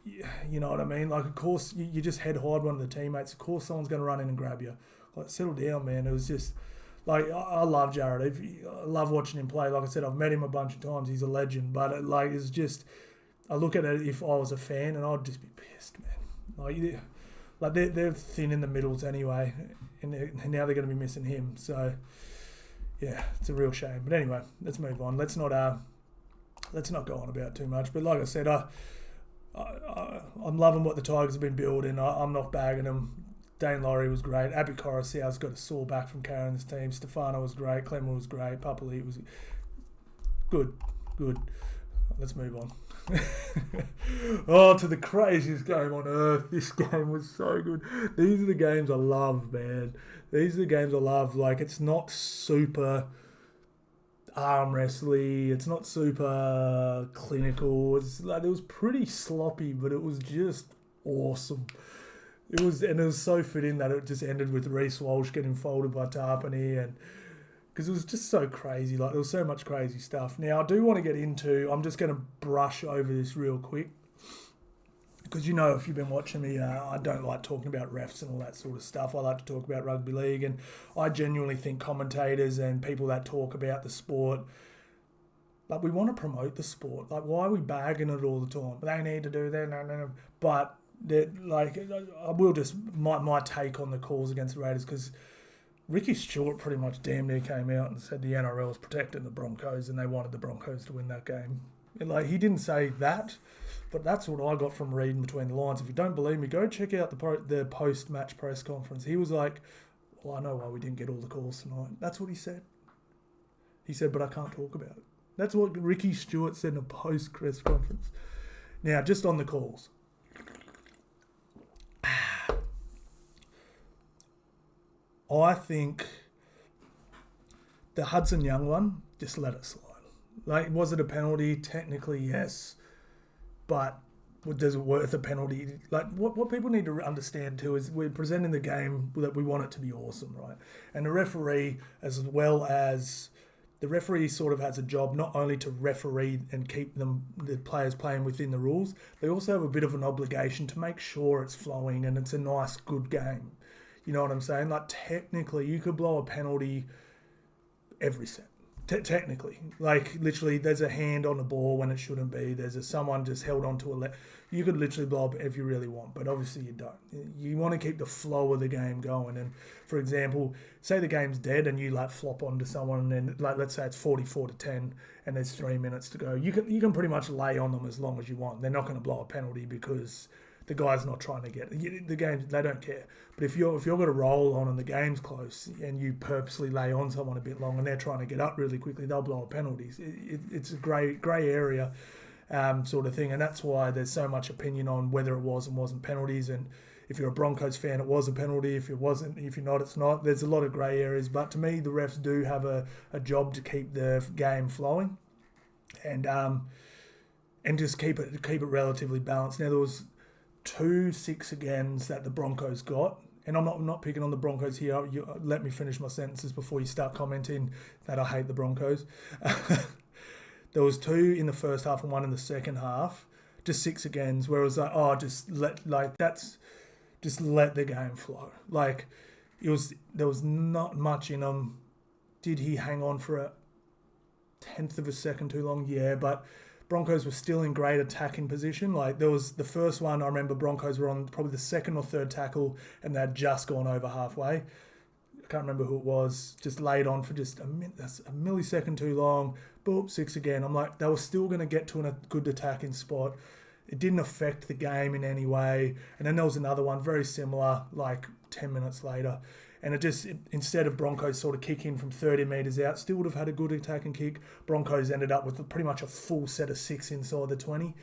You know what I mean? Like, of course, you just head hide one of the teammates. Of course, someone's going to run in and grab you. Like, settle down, man. It was just, like, I love Jared. I love watching him play. Like I said, I've met him a bunch of times. He's a legend. But, it's just, I look at it if I was a fan, and I'd just be pissed, man. Like they're thin in the middles anyway, and now they're going to be missing him. So, yeah, it's a real shame. But anyway, let's move on. Let's not go on about too much. But like I said, I'm loving what the Tigers have been building. I'm not bagging them. Dane Laurie was great. Abby Coruscant's got a sore back from carrying this team. Stefano was great. Clemmer was great. Papali was good. Let's move on. To the craziest game on earth. This game was so good. These are the games I love, man. These are the games I love. Like, it's not super arm wrestling. It's not super clinical. It's like, it was pretty sloppy, but it was just awesome. It was so fitting that it just ended with Reece Walsh getting folded by Tarpany, and because it was just so crazy. Like, there was so much crazy stuff. Now, I do want to get into, I'm just going to brush over this real quick, because if you've been watching me, I don't like talking about refs and all that sort of stuff. I like to talk about rugby league, and I genuinely think commentators and people that talk about the sport, like, we want to promote the sport. Like, why are we bagging it all the time? They need to do that, no. But, I will just, my take on the calls against the Raiders, because Ricky Stewart pretty much damn near came out and said the NRL was protecting the Broncos and they wanted the Broncos to win that game. And, he didn't say that, but that's what I got from reading between the lines. If you don't believe me, go check out the post-match press conference. He was like, well, I know why we didn't get all the calls tonight. That's what he said. He said, but I can't talk about it. That's what Ricky Stewart said in a post-press conference. Now, just on the calls. I think the Hudson Young one, just let it slide. Like, was it a penalty? Technically, yes. But does it worth a penalty? Like, what people need to understand too is we're presenting the game that we want it to be awesome, right? And the referee, as well as the referee, sort of has a job not only to referee and keep the players playing within the rules, they also have a bit of an obligation to make sure it's flowing and it's a nice, good game. You know what I'm saying? Like, technically, you could blow a penalty every set. Technically, like, literally, there's a hand on the ball when it shouldn't be. There's someone just held onto a you could literally blow up if you really want, but obviously you don't. You want to keep the flow of the game going. And for example, say the game's dead and you like flop onto someone, and then like let's say it's 44-10 and there's 3 minutes to go. You can pretty much lay on them as long as you want. They're not going to blow a penalty because the guy's not trying to get the game. They don't care. But if you're got a roll on and the game's close and you purposely lay on someone a bit long and they're trying to get up really quickly, they'll blow a penalty. It's a grey area sort of thing, and that's why there's so much opinion on whether it was and wasn't penalties. And if you're a Broncos fan, it was a penalty. If it wasn't, if you're not, it's not. There's a lot of grey areas. But to me, the refs do have a job to keep the game flowing, and just keep it relatively balanced. Now there was 2 6-agains that the Broncos got, and I'm not picking on the Broncos here. Let me finish my sentences before you start commenting that I hate the Broncos. There was 2 in the first half and 1 in the second half, just 6-agains, where it was like, just let the game flow. Like, there was not much in them. Did he hang on for a 10th of a second too long? Yeah, but Broncos were still in great attacking position. Like, there was the first one, I remember Broncos were on probably the second or third tackle and they'd just gone over halfway. I can't remember who it was, just laid on for just a millisecond too long. Boop, 6 again. I'm like, they were still going to get to a good attacking spot. It didn't affect the game in any way. And then there was another one, very similar, like 10 minutes later. And instead of Broncos sort of kicking from 30 metres out, still would have had a good attacking kick. Broncos ended up with pretty much a full set of 6 inside the 20.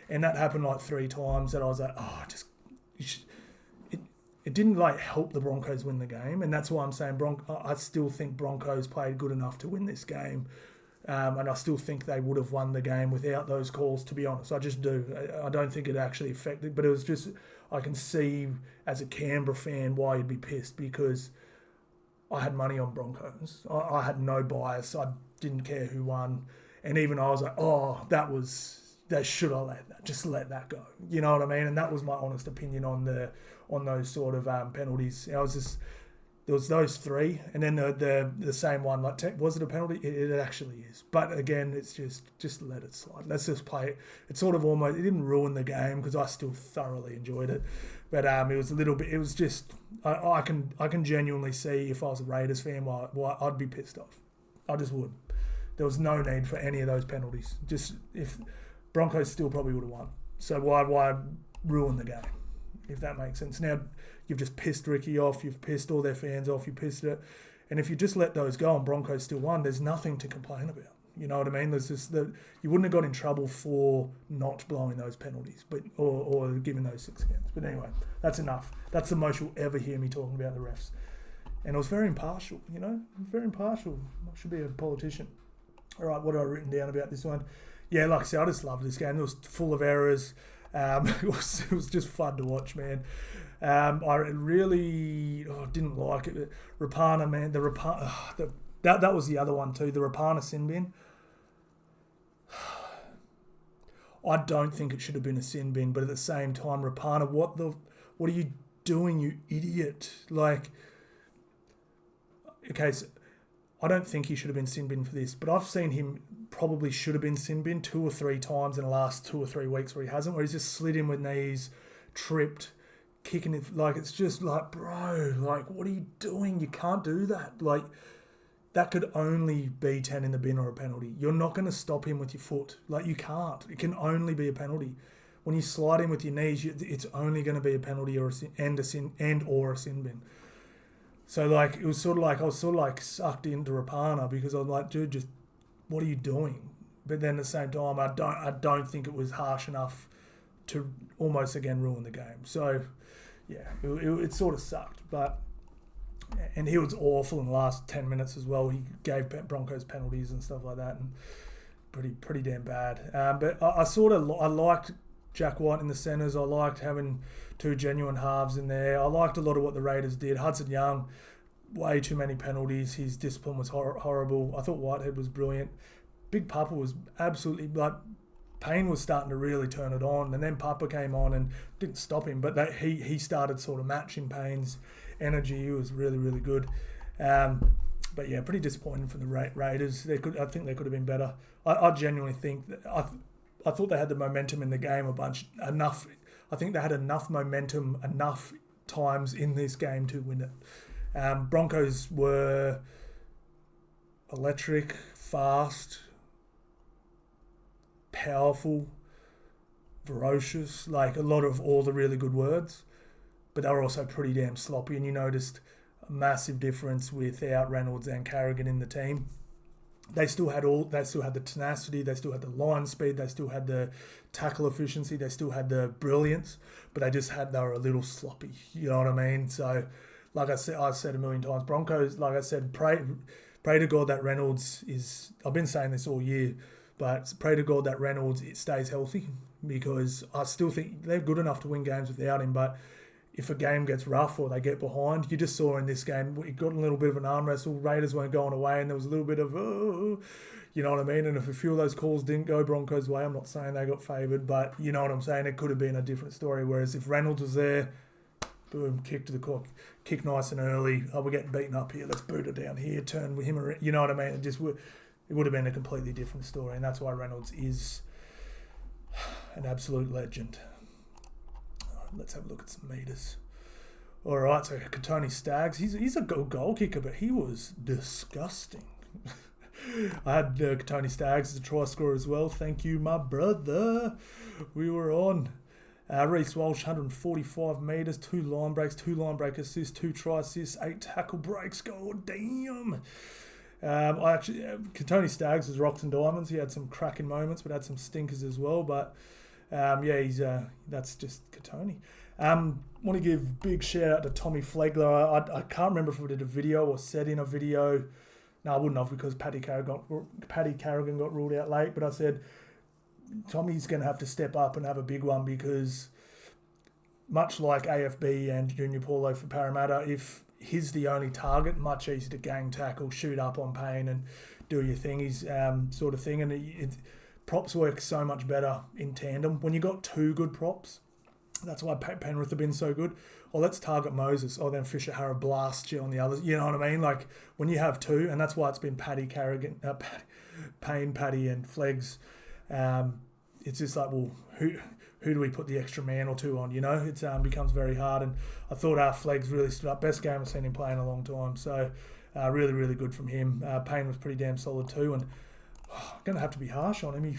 And that happened like 3 times. And I was like, it didn't like help the Broncos win the game. And that's why I'm saying I still think Broncos played good enough to win this game. And I still think they would have won the game without those calls, to be honest. I just do. I don't think it actually affected, but it was just, I can see as a Canberra fan why you'd be pissed, because I had money on Broncos. I had no bias. I didn't care who won. And even I was like, they should have let that go. You know what I mean? And that was my honest opinion on those sort of penalties. There was those 3, and then the same one. Like, was it a penalty? It actually is. But again, it's just let it slide. Let's just play it. It sort of almost, it didn't ruin the game because I still thoroughly enjoyed it. But it was a little bit. It was just I can genuinely see if I was a Raiders fan why I'd be pissed off. I just would. There was no need for any of those penalties. Just if Broncos still probably would have won. So why ruin the game? If that makes sense. Now, you've just pissed Ricky off, you've pissed all their fans off, you pissed it. And if you just let those go and Broncos still won, there's nothing to complain about. You know what I mean? There's just you wouldn't have got in trouble for not blowing those penalties, or giving those 6 games. But anyway, that's enough. That's the most you'll ever hear me talking about the refs. And it was very impartial, very impartial. I should be a politician. All right, what have I written down about this one? Yeah, like I said, I just loved this game. It was full of errors. It was just fun to watch, man. I really didn't like it. Rapana, man, that was the other one too. The Rapana sin bin. I don't think it should have been a sin bin, but at the same time, Rapana, what are you doing, you idiot? Like, okay, so I don't think he should have been sin bin for this, but I've seen him probably should have been sin bin 2 or 3 times in the last 2 or 3 weeks where he hasn't, where he's just slid in with knees, tripped, kicking it. Like, it's just like, bro, like, what are you doing? You can't do that. Like, that could only be 10 in the bin or a penalty. You're not going to stop him with your foot. Like, you can't. It can only be a penalty. When you slide in with your knees, it's only going to be a penalty or a sin bin. So, like, it was sort of like, I was sort of like sucked into Rapana because I was like, dude, just, what are you doing? But then at the same time, I don't think it was harsh enough to almost again ruin the game. So, yeah, it sort of sucked. And he was awful in the last 10 minutes as well. He gave Broncos penalties and stuff like that, and pretty damn bad. But I liked Jack White in the centres. I liked having 2 genuine halves in there. I liked a lot of what the Raiders did. Hudson Young, way too many penalties. His discipline was horrible. I thought Whitehead was brilliant. Big Papa was absolutely, like, Payne was starting to really turn it on, and then Papa came on and didn't stop him, but he started sort of matching Payne's energy. He was really, really good. But yeah, pretty disappointing from the Raiders. I think they could have been better. I genuinely think that I thought they had the momentum in the game enough. I think they had enough momentum enough times in this game to win it. Broncos were electric, fast, powerful, ferocious, like a lot of all the really good words, but they were also pretty damn sloppy, and you noticed a massive difference without Reynolds and Carrigan in the team. They still had the tenacity, they still had the line speed, they still had the tackle efficiency, they still had the brilliance, but they were a little sloppy, you know what I mean? So, like I said a million times, Broncos, like I said, pray to God that Reynolds is, I've been saying this all year, but pray to God that Reynolds stays healthy, because I still think they're good enough to win games without him, but if a game gets rough or they get behind, you just saw in this game, it got a little bit of an arm wrestle. Raiders weren't going away, and there was a little bit of, you know what I mean? And if a few of those calls didn't go Broncos' way, I'm not saying they got favoured, but you know what I'm saying? It could have been a different story. Whereas if Reynolds was there, boom, kick to the clock, kick nice and early. Oh, we're getting beaten up here. Let's boot it down here. Turn with him around. You know what I mean? It would have been a completely different story, and that's why Reynolds is an absolute legend. Let's have a look at some meters. All right, so Tony Staggs, he's a good goal kicker, but he was disgusting. I had Tony Staggs as a try scorer as well. Thank you, my brother. We were on. Reece Walsh, 145 metres, 2 line breaks, 2 line break assists, 2 try assists, 8 tackle breaks. God damn. Tony Staggs was rocks and diamonds. He had some cracking moments, but had some stinkers as well. But that's just Tony. Want to give big shout out to Tommy Flegler. I can't remember if we did a video or said in a video. No, I wouldn't have, because Paddy Carrigan got ruled out late. But I said Tommy's going to have to step up and have a big one, because much like AFB and Junior Paulo for Parramatta, if he's the only target, much easier to gang tackle, shoot up on Payne and do your thing, sort of thing. And props work so much better in tandem. When you got 2 good props, that's why Penrith have been so good. Let's target Moses. Then Fisher Harrow blast you on the others. You know what I mean? Like, when you have 2, and that's why it's been Paddy Carrigan, Payne, Paddy and Flegs. It's just like, well, who do we put the extra man or 2 on? You know, it becomes very hard. And I thought Flegs really stood up. Best game I've seen him play in a long time. So really, really good from him. Payne was pretty damn solid too. And I'm going to have to be harsh on him. He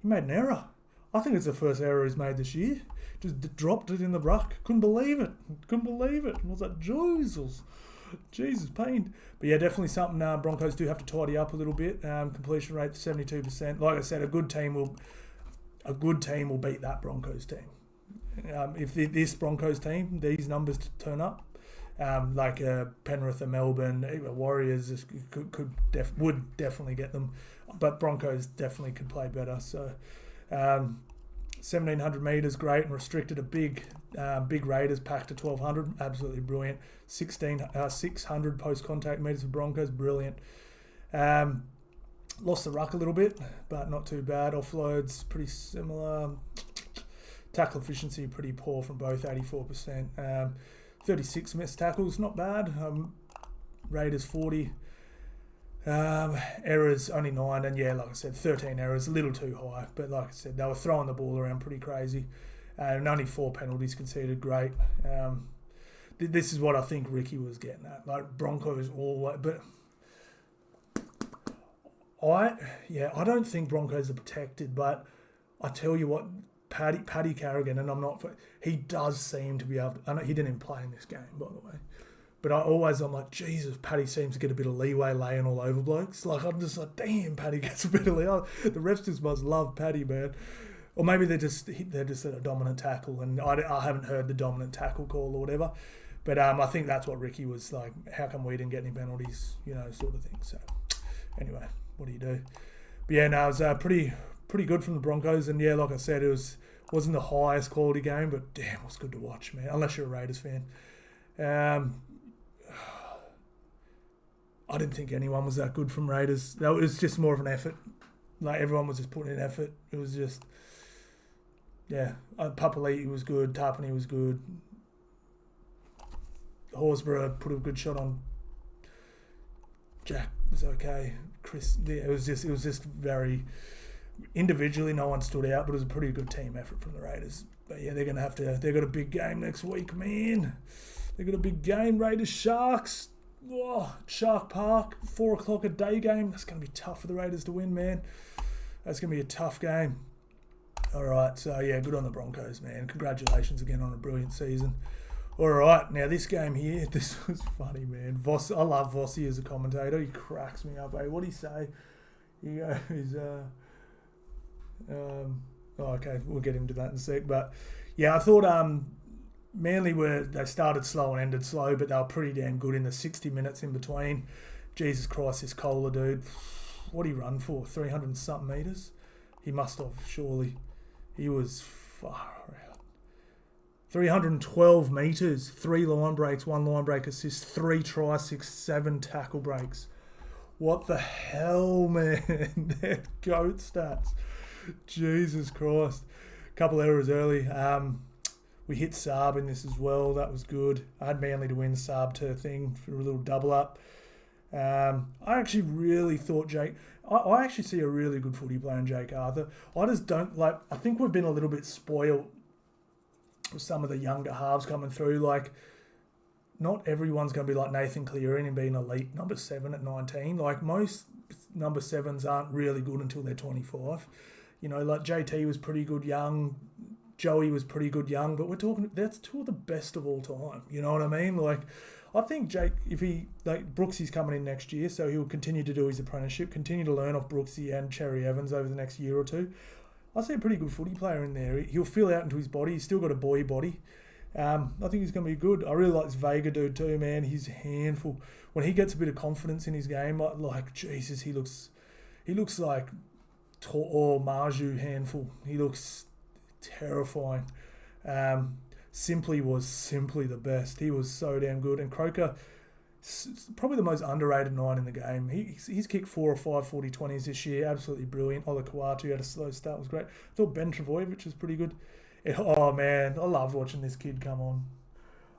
made an error. I think it's the first error he's made this year. Just dropped it in the ruck. Couldn't believe it. I was like, Jesus, Payne. But yeah, definitely something Broncos do have to tidy up a little bit. Completion rate 72%. Like I said, a good team will beat that Broncos team. If this Broncos team, these numbers turn up, like Penrith and Melbourne, Warriors would definitely get them, but Broncos definitely could play better. So 1,700 metres, great, and restricted a big Raiders pack to 1,200, absolutely brilliant. 600 post-contact metres for Broncos, brilliant. Lost the ruck a little bit, but not too bad. Offloads, pretty similar. Tackle efficiency, pretty poor from both, 84%. 36 missed tackles, not bad. Raiders 40. Errors only 9, and yeah, like I said, 13 errors, a little too high. But like I said, they were throwing the ball around pretty crazy, and only 4 penalties conceded. Great. This is what I think Ricky was getting at. Like, Broncos all, but I don't think Broncos are protected. But I tell you what, Paddy Carrigan, and he does seem to be able to, I know he didn't even play in this game, by the way. But I'm like, Jesus, Paddy seems to get a bit of leeway laying all over blokes. Like, I'm just like, damn, Paddy gets a bit of leeway. The refs just must love Paddy, man. Or maybe they're just at a dominant tackle, and I haven't heard the dominant tackle call or whatever. But I think that's what Ricky was like, how come we didn't get any penalties, sort of thing. So, anyway, what do you do? But yeah, no, it was pretty good from the Broncos. And yeah, like I said, wasn't the highest quality game, but damn, it was good to watch, man, unless you're a Raiders fan. I didn't think anyone was that good from Raiders. That was just more of an effort. Like, everyone was just putting in effort. It was just, yeah. Papali'i was good. Tapani was good. Horsburgh put a good shot on. Jack was okay. Chris, it was just very individually. No one stood out, but it was a pretty good team effort from the Raiders. But yeah, they're gonna have to. They've got a big game next week, man. They've got a big game. Raiders Sharks. Oh, Shark Park, 4 o'clock a day game. That's gonna be tough for the Raiders to win, man. That's gonna be a tough game. All right, so yeah, good on the Broncos, man. Congratulations again on a brilliant season. All right, now this game here, this was funny, man. I love Vossi as a commentator. He cracks me up. What did he say? He goes, okay, we'll get into that in a sec. But yeah, I thought Manly they started slow and ended slow, but they were pretty damn good in the 60 minutes in between. Jesus Christ, this Kohler dude. What did he run for? 300 and something metres? He must have, surely. He was far out. 312 metres, 3 line breaks, 1 line break assist, 3 tries, 7 tackle breaks. What the hell, man? They're GOAT stats. Jesus Christ. Couple errors early. We hit Saab in this as well. That was good. I had Manly to win Saab to thing for a little double up. I actually really thought I actually see a really good footy player in Jake Arthur. I just don't like. I think we've been a little bit spoiled with some of the younger halves coming through. Like, not everyone's going to be like Nathan Cleary and being elite number 7 at 19. Like, most number 7s aren't really good until they're 25. You know, like JT was pretty good young. Joey was pretty good young, but we're talking, that's 2 of the best of all time. You know what I mean? Like, I think Jake, Brooksy's coming in next year, so he'll continue to do his apprenticeship, continue to learn off Brooksy and Cherry Evans over the next year or 2. I see a pretty good footy player in there. He'll fill out into his body. He's still got a boy body. I think he's going to be good. I really like this Vega dude too, man. He's a handful. When he gets a bit of confidence in his game, like Jesus, he looks like Marju handful. He looks terrifying. Simply was simply the best. He was so damn good. And Croker, probably the most underrated 9 in the game. He's kicked 4 or 5 40-20s this year. Absolutely brilliant. Ola Kawatu had a slow start. Was great. I thought Ben Travojevic was pretty good. Oh, man. I love watching this kid come on.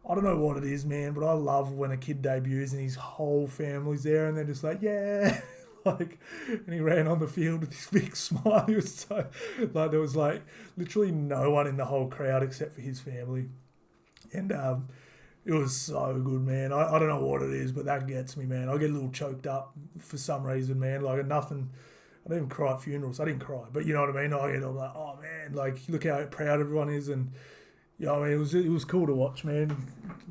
I don't know what it is, man, but I love when a kid debuts and his whole family's there and they're just like, yeah. And he ran on the field with this big smile. He was so, there was literally no one in the whole crowd except for his family. And it was so good, man. I don't know what it is, but that gets me, man. I get a little choked up for some reason, man. Nothing. I don't even cry at funerals. I didn't cry, but you know what I mean? I'm like, oh, man, look how proud everyone is. And, you know, I mean, it was cool to watch, man.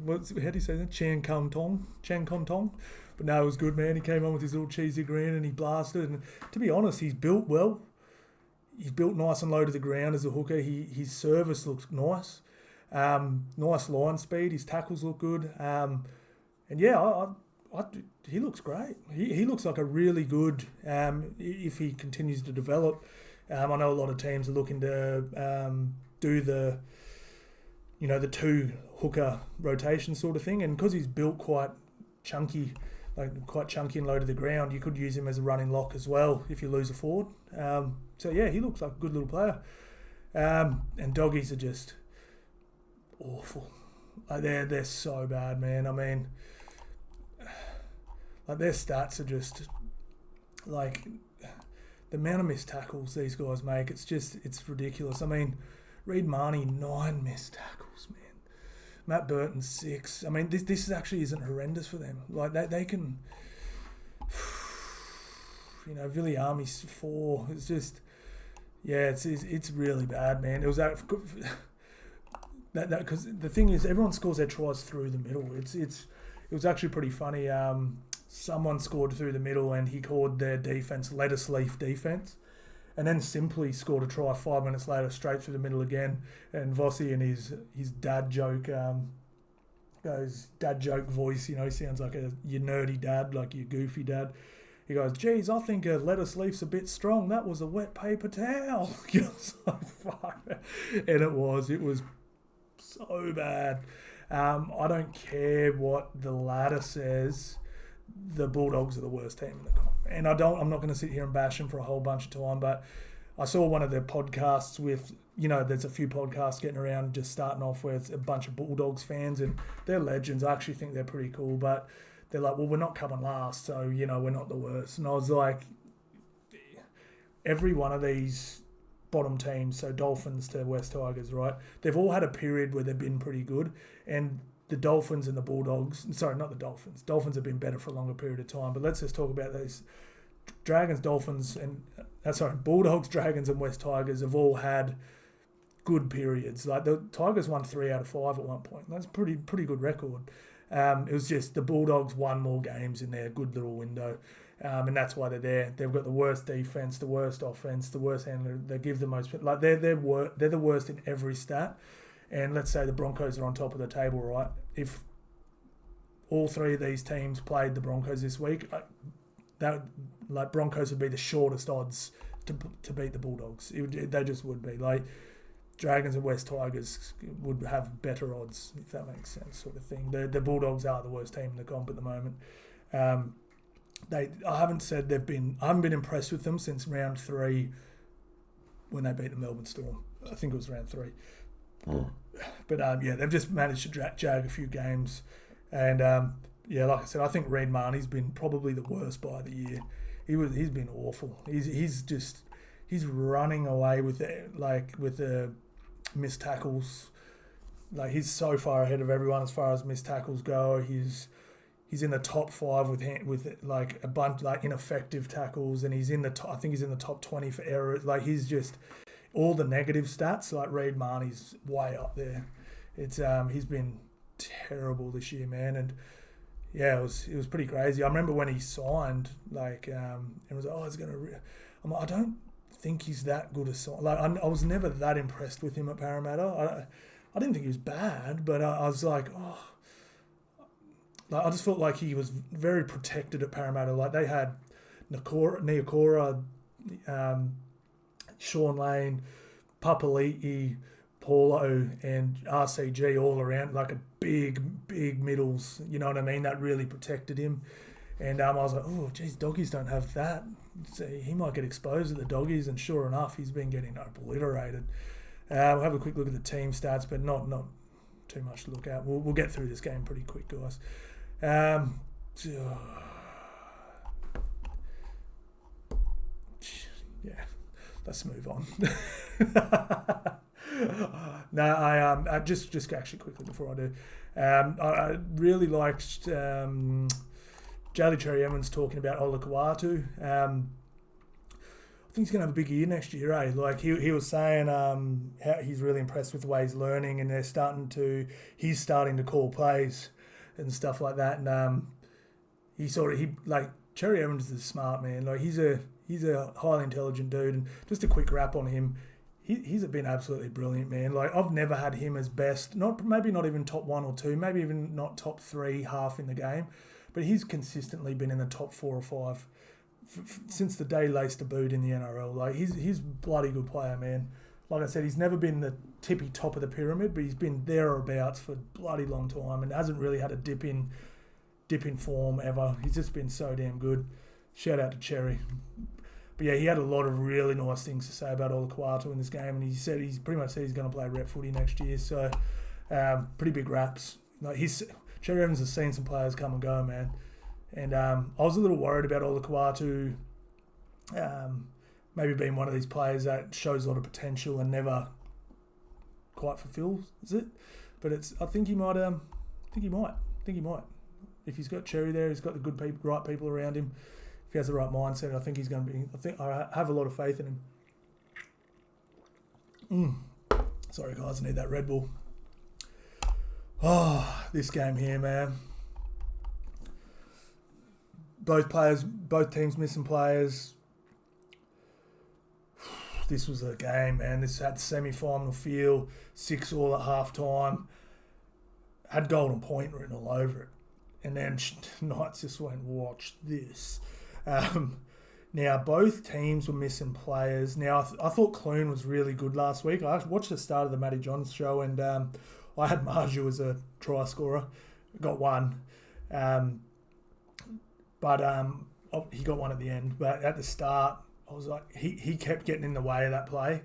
How do you say that? Chan Kon Tong. But no, it was good, man. He came on with his little cheesy grin and he blasted. And to be honest, he's built well. He's built nice and low to the ground as a hooker. His service looks nice. Nice line speed. His tackles look good. And yeah, he looks great. He looks like a really good, if he continues to develop. I know a lot of teams are looking to do the 2 hooker rotation sort of thing. And because he's built quite chunky and low to the ground, you could use him as a running lock as well if you lose a forward. So yeah, he looks like a good little player. And doggies are just awful. They're so bad, man. I mean, their stats are just the amount of missed tackles these guys make. It's ridiculous. I mean, Reid Marnie 9 missed tackles, man. Matt Burton 6. I mean, this actually isn't horrendous for them. They can, Viliami's 4. It's just, yeah, it's really bad, man. It was that because the thing is, everyone scores their tries through the middle. It was actually pretty funny. Someone scored through the middle and he called their defense lettuce leaf defense. And then simply scored a try 5 minutes later, straight through the middle again. And Vossi and his dad joke, dad joke voice, he sounds like your nerdy dad, like your goofy dad. He goes, geez, I think a lettuce leaf's a bit strong. That was a wet paper towel. Fuck. And it was so bad. I don't care what the ladder says. The Bulldogs are the worst team in the comp. And I'm not going to sit here and bash them for a whole bunch of time, but I saw one of their podcasts with, there's a few podcasts getting around just starting off where it's a bunch of Bulldogs fans, and they're legends. I actually think they're pretty cool, but they're like, well, we're not coming last, so, we're not the worst. And I was like, every one of these bottom teams, so Dolphins to West Tigers, right? They've all had a period where they've been pretty good, and the Dolphins and the Bulldogs, sorry, not the Dolphins. Dolphins have been better for a longer period of time, but let's just talk about these Dragons, Dolphins, and Bulldogs, Dragons, and West Tigers have all had good periods. Like the Tigers won 3 out of 5 at one point. That's pretty good record. It was just the Bulldogs won more games in their good little window, and that's why they're there. They've got the worst defense, the worst offense, the worst handler. They give the most. Like they're the worst in every stat. And let's say the Broncos are on top of the table, right? If all three of these teams played the Broncos this week, Broncos would be the shortest odds to beat the Bulldogs. They just would be. Like Dragons and West Tigers would have better odds, if that makes sense, sort of thing. The Bulldogs are the worst team in the comp at the moment. I haven't been impressed with them since round 3 when they beat the Melbourne Storm. I think it was round 3. But they've just managed to jag a few games, and like I said, I think Reid Marnie's been probably the worst by the year. He's been awful. He's running away with the missed tackles. Like he's so far ahead of everyone as far as missed tackles go. He's in the top 5 with like a bunch like ineffective tackles, and he's in the I think he's in the top 20 for errors. Like he's just all the negative stats. Like Reid Marnie's way up there. It's he's been terrible this year, man, and yeah, it was pretty crazy. I remember when he signed, it was it's gonna. I'm like, I don't think he's that good a sign. Like I was never that impressed with him at Parramatta. I didn't think he was bad, but I was like, I just felt like he was very protected at Parramatta. Like they had Niokora, Sean Lane, Papali'i, Paulo, and RCG all around, like a big middles, you know what I mean? That really protected him. And I was like, oh, geez, doggies don't have that. So he might get exposed at the doggies, and sure enough, he's been getting obliterated. We'll have a quick look at the team stats, but not too much to look at. We'll get through this game pretty quick, guys. Yeah, let's move on. No, I just actually quickly before I do, I really liked Jaylee Cherry Evans talking about Olakau'atu. I think he's going to have a big year next year, eh? Like he was saying how he's really impressed with the way he's learning, and he's starting to call plays and stuff like that. And Cherry Evans is a smart man. Like he's a highly intelligent dude, and just a quick wrap on him. He's been absolutely brilliant, man. Like I've never had him as best, maybe not even top 1 or 2, maybe even not top 3 half in the game, but he's consistently been in the top 4 or 5 since the day Lace debuted in the NRL. Like he's a bloody good player, man. Like I said, he's never been the tippy top of the pyramid, but he's been thereabouts for a bloody long time, and hasn't really had a dip in form ever. He's just been so damn good. Shout out to Cherry. But yeah, he had a lot of really nice things to say about Olakau'atu in this game, and he's pretty much said he's going to play rep footy next year. So pretty big raps. Like Cherry Evans has seen some players come and go, man. And I was a little worried about Olakau'atu maybe being one of these players that shows a lot of potential and never quite fulfills it. But I think he might. If he's got Cherry there, he's got the good people, right people around him. If he has the right mindset, I think he's going to be. I have a lot of faith in him. Sorry, guys, I need that Red Bull. Oh, this game here, man. Both teams missing players. This was a game, man. This had semi-final feel, 6-all at half-time. Had golden point written all over it. And then Knights just went, watch this. Now, both teams were missing players. Now, I thought Clune was really good last week. I watched the start of the Matty Johns show, and I had Marju as a try scorer. Got one. But he got one at the end. But at the start, I was like, he kept getting in the way of that play,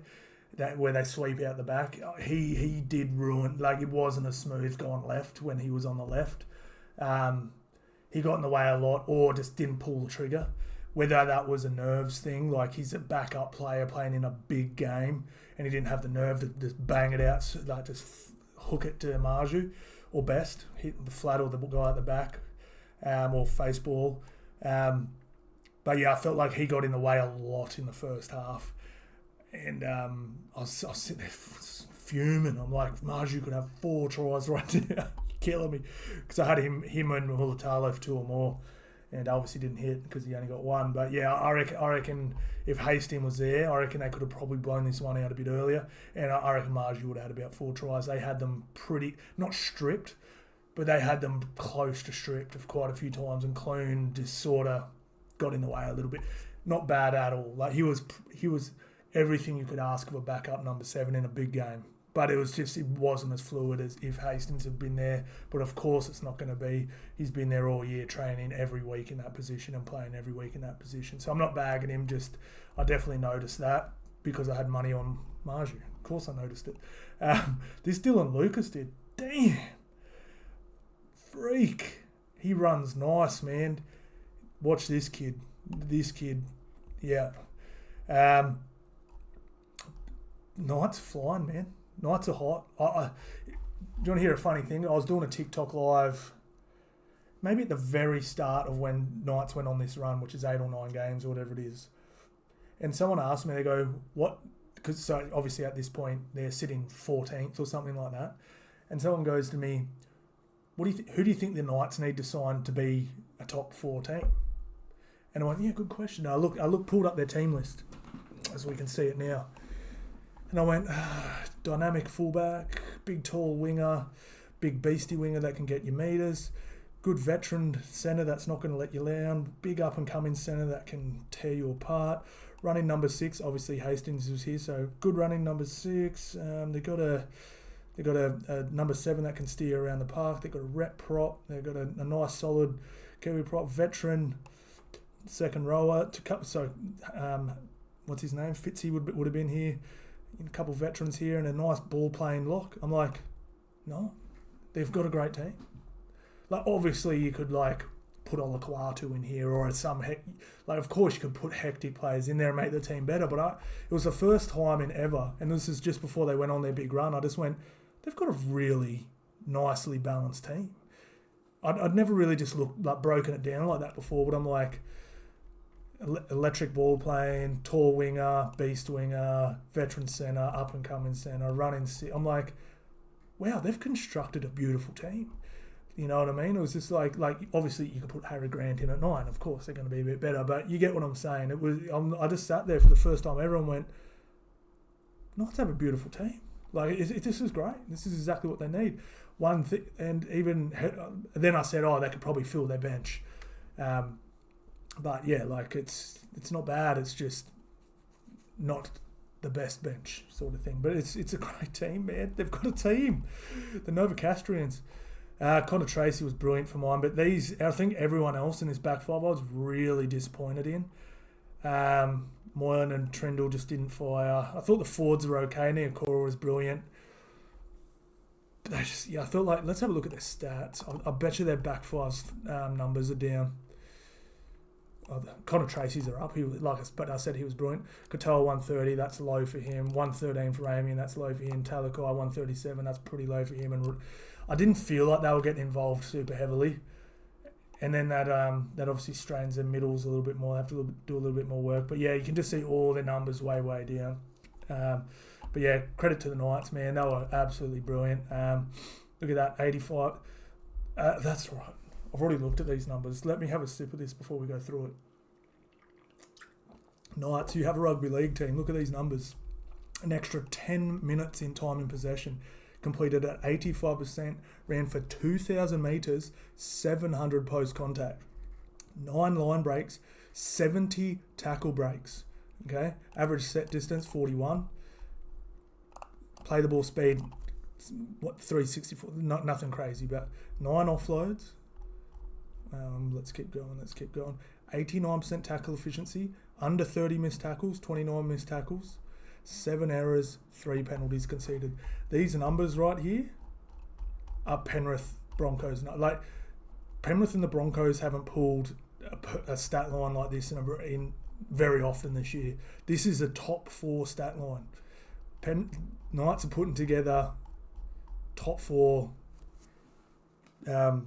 that where they sweep out the back. He did ruin, like it wasn't a smooth going left when he was on the left. He got in the way a lot, or just didn't pull the trigger. Whether that was a nerves thing, like he's a backup player playing in a big game, and he didn't have the nerve to just bang it out, like just hook it to Marju, or best hit the flat or the guy at the back, or face ball. But yeah, I felt like he got in the way a lot in the first half, and I was sitting there fuming. I'm like, Marju could have 4 tries right now. You're killing me, because I had him and Mulatalo for 2 or more. And obviously didn't hit because he only got 1. But yeah, I reckon if Hastings was there, I reckon they could have probably blown this one out a bit earlier. And I reckon Marju would have had about 4 tries. They had them pretty, not stripped, but they had them close to stripped of quite a few times. And Clune just sort of got in the way a little bit. Not bad at all. Like he was everything you could ask of a backup number 7 in a big game. But it wasn't as fluid as if Hastings had been there. But of course it's not going to be. He's been there all year, training every week in that position and playing every week in that position. So I'm not bagging him, just I definitely noticed that because I had money on Marju. Of course I noticed it. This Dylan Lucas did. Damn. Freak. He runs nice, man. Watch this kid. Yeah. Knights flying, man. Knights are hot. Do you want to hear a funny thing? I was doing a TikTok live maybe at the very start of when Knights went on this run, which is 8 or 9 games or whatever it is. And someone asked me, they go, what? Because so obviously at this point they're sitting 14th or something like that. And someone goes to me, who do you think the Knights need to sign to be a top 4 team? And I went, yeah, good question. I pulled up their team list as we can see it now. And I went, dynamic fullback, big tall winger, big beastie winger that can get you meters, good veteran centre that's not going to let you down, big up and coming centre that can tear you apart. Running number 6, obviously Hastings was here, so good running number 6. They got a number 7 that can steer around the park. They've got a rep prop. They've got a nice solid Kiwi prop, veteran second rower. What's his name? Fitzy would have been here. A couple of veterans here and a nice ball playing lock. I'm like, no, they've got a great team. Like obviously you could like put Olakwatu in here or of course you could put hectic players in there and make the team better. But it was the first time in ever, and this is just before they went on their big run. I just went, they've got a really nicely balanced team. I'd never really just broken it down like that before, but I'm like, electric ball playing, tall winger, beast winger, veteran centre, up and coming centre, running. I'm like, wow, they've constructed a beautiful team. You know what I mean? It was just like obviously you could put Harry Grant in at 9. Of course they're going to be a bit better, but you get what I'm saying. I just sat there for the first time. Everyone went, Knights have a beautiful team. Like this is great. This is exactly what they need. One thing, and even then I said, they could probably fill their bench. But yeah, like it's not bad. It's just not the best bench sort of thing. But it's a great team, man. They've got a team. The Novocastrians. Connor Tracy was brilliant for mine, but I think everyone else in this back 5 I was really disappointed in. Moylan and Trindle just didn't fire. I thought the forwards were okay. Niokora was brilliant. But I felt like, let's have a look at their stats. I bet you their back 5's numbers are down. Connor Tracy's are up. But I said he was brilliant. Katoa 130, that's low for him. 113 for Amy, that's low for him. Talakai 137, that's pretty low for him. And I didn't feel like they were getting involved super heavily. And then that obviously strains their middles a little bit more. They have to do a little bit more work. But yeah, you can just see all their numbers way, way down. But yeah, credit to the Knights, man. They were absolutely brilliant. Look at that, 85. That's right. I've already looked at these numbers. Let me have a sip of this before we go through it. Knights, you have a rugby league team. Look at these numbers. An extra 10 minutes in time in possession. Completed at 85%. Ran for 2,000 metres. 700 post contact. 9 line breaks. 70 tackle breaks. Okay. Average set distance, 41. Play the ball speed, 364. Nothing crazy, but 9 offloads. Let's keep going. 89% tackle efficiency. Under 30 missed tackles, 29 missed tackles, 7 errors, 3 penalties conceded. These numbers right here are Penrith Broncos. Like, Penrith and the Broncos haven't pulled a stat line like this in very often this year. This is a top 4 stat line. Knights are putting together top 4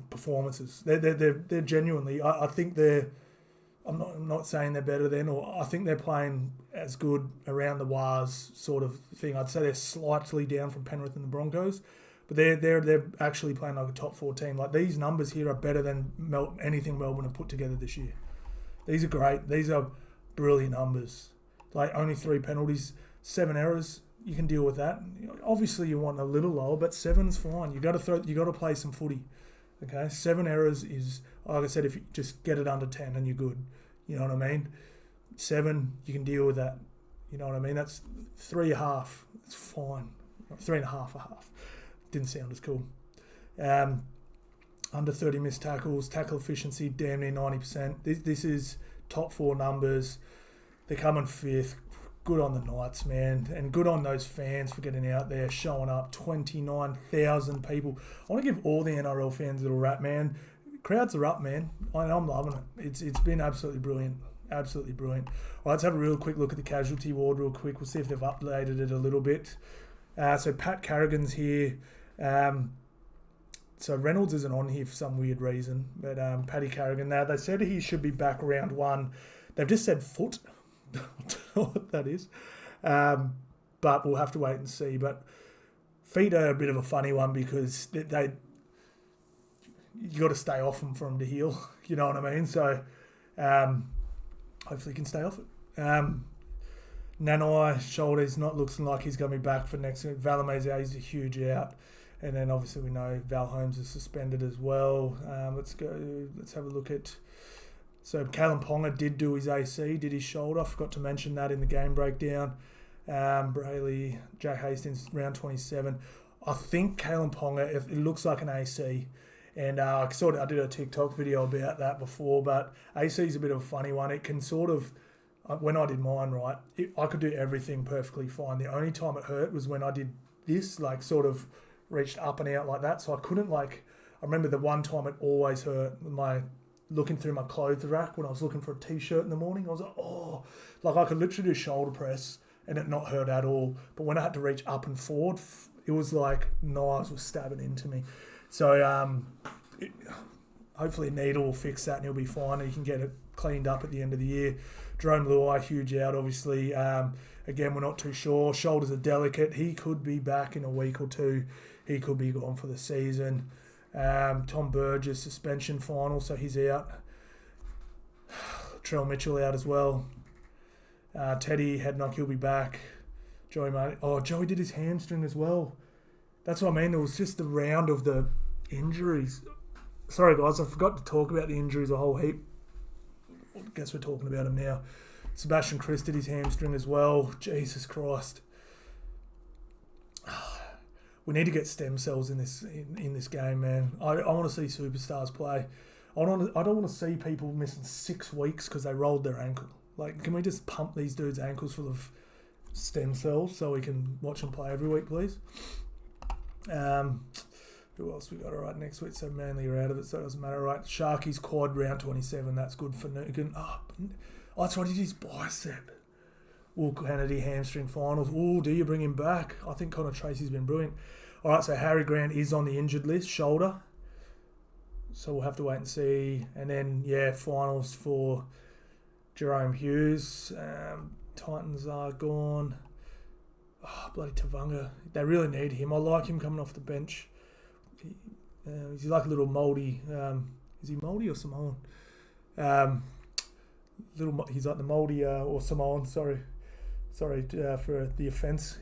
performances. They're genuinely. I think they're. I'm not saying they're better than, or I think they're playing as good around the wires sort of thing. I'd say they're slightly down from Penrith and the Broncos, but they're actually playing like a top 4 team. Like, these numbers here are better than anything Melbourne have put together this year. These are great. These are brilliant numbers. Like, only 3 penalties, 7 errors. You can deal with that. Obviously, you want a little lower, but 7's fine. You got to play some footy. Okay, 7 errors is, like I said, if you just get it under 10 and you're good. You know what I mean? 7, you can deal with that. You know what I mean? That's 3.5. It's fine. 3.5 a half. Didn't sound as cool. Under 30 missed tackles, tackle efficiency damn near 90%. This is top 4 numbers. They're coming 5th. Good on the Knights, man. And good on those fans for getting out there, showing up. 29,000 people. I want to give all the NRL fans a little rap, man. Crowds are up, man. I'm loving it. It's been absolutely brilliant. Absolutely brilliant. All right, let's have a real quick look at the casualty ward real quick. We'll see if they've updated it a little bit. So Pat Carrigan's here. So Reynolds isn't on here for some weird reason. But Paddy Carrigan, now they said he should be back round 1. They've just said foot. I don't know what that is. But we'll have to wait and see. But feet are a bit of a funny one because they you got to stay off them for them to heal. You know what I mean? So hopefully he can stay off it. Nanai, shoulders, not looking like he's going to be back for next week. Valamezia is a huge out. And then obviously we know Val Holmes is suspended as well. Let's have a look at... So Kalen Ponga did do his AC, did his shoulder. I forgot to mention that in the game breakdown. Brayley, Jack Hastings, round 27. I think Kalen Ponga, it looks like an AC. And I did a TikTok video about that before, but AC is a bit of a funny one. It can sort of, when I did mine, right, I could do everything perfectly fine. The only time it hurt was when I did this, like sort of reached up and out like that. So I couldn't I remember the one time it always hurt, looking through my clothes rack when I was looking for a t-shirt in the morning. I was like, oh, like I could literally do shoulder press and it not hurt at all. But when I had to reach up and forward, it was like knives were stabbing into me. So hopefully a needle will fix that and he'll be fine and he can get it cleaned up at the end of the year. Jerome Luai, huge out, obviously. Again, we're not too sure. Shoulders are delicate. He could be back in a week or 2. He could be gone for the season. Tom Burgess, suspension final, so he's out. Trell Mitchell out as well. Teddy Headnock, he'll be back. Joey did his hamstring as well. That's what I mean. It was just the round of the injuries. Sorry, guys, I forgot to talk about the injuries a whole heap. I guess we're talking about them now. Sebastian Chris did his hamstring as well. Jesus Christ. We need to get stem cells in this game, man. I want to see superstars play. I don't want to see people missing 6 weeks because they rolled their ankle. Like, can we just pump these dudes' ankles full of stem cells so we can watch them play every week, please? Who else we got? All right, next week. So Manly are out of it, so it doesn't matter. All right, Sharky's quad, round 27. That's good for Nugan. Oh, that's right, he did his bicep. Will Kennedy hamstring finals. Do you bring him back? I think Connor Tracy's been brilliant. All right, so Harry Grant is on the injured list, shoulder. So we'll have to wait and see. And then, finals for Jerome Hughes. Titans are gone. Bloody Tavunga. They really need him. I like him coming off the bench. He's like a little mouldy. Is he mouldy or Samoan? He's like the mouldy or Samoan. Sorry for the offence.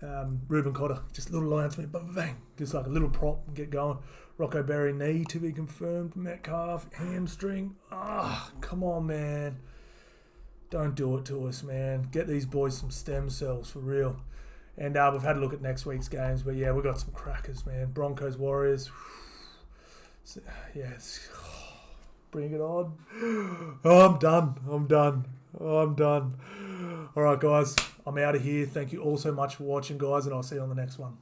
Ruben Cotter, just a little announcement, but bang, just like a little prop and get going. Rocco Berry, knee to be confirmed. Metcalf, hamstring. Come on, man. Don't do it to us, man. Get these boys some stem cells for real. And we've had a look at next week's games, but we've got some crackers, man. Broncos, Warriors. Bring it on. I'm done. Oh, I'm done. All right, guys. I'm out of here. Thank you all so much for watching, guys, and I'll see you on the next one.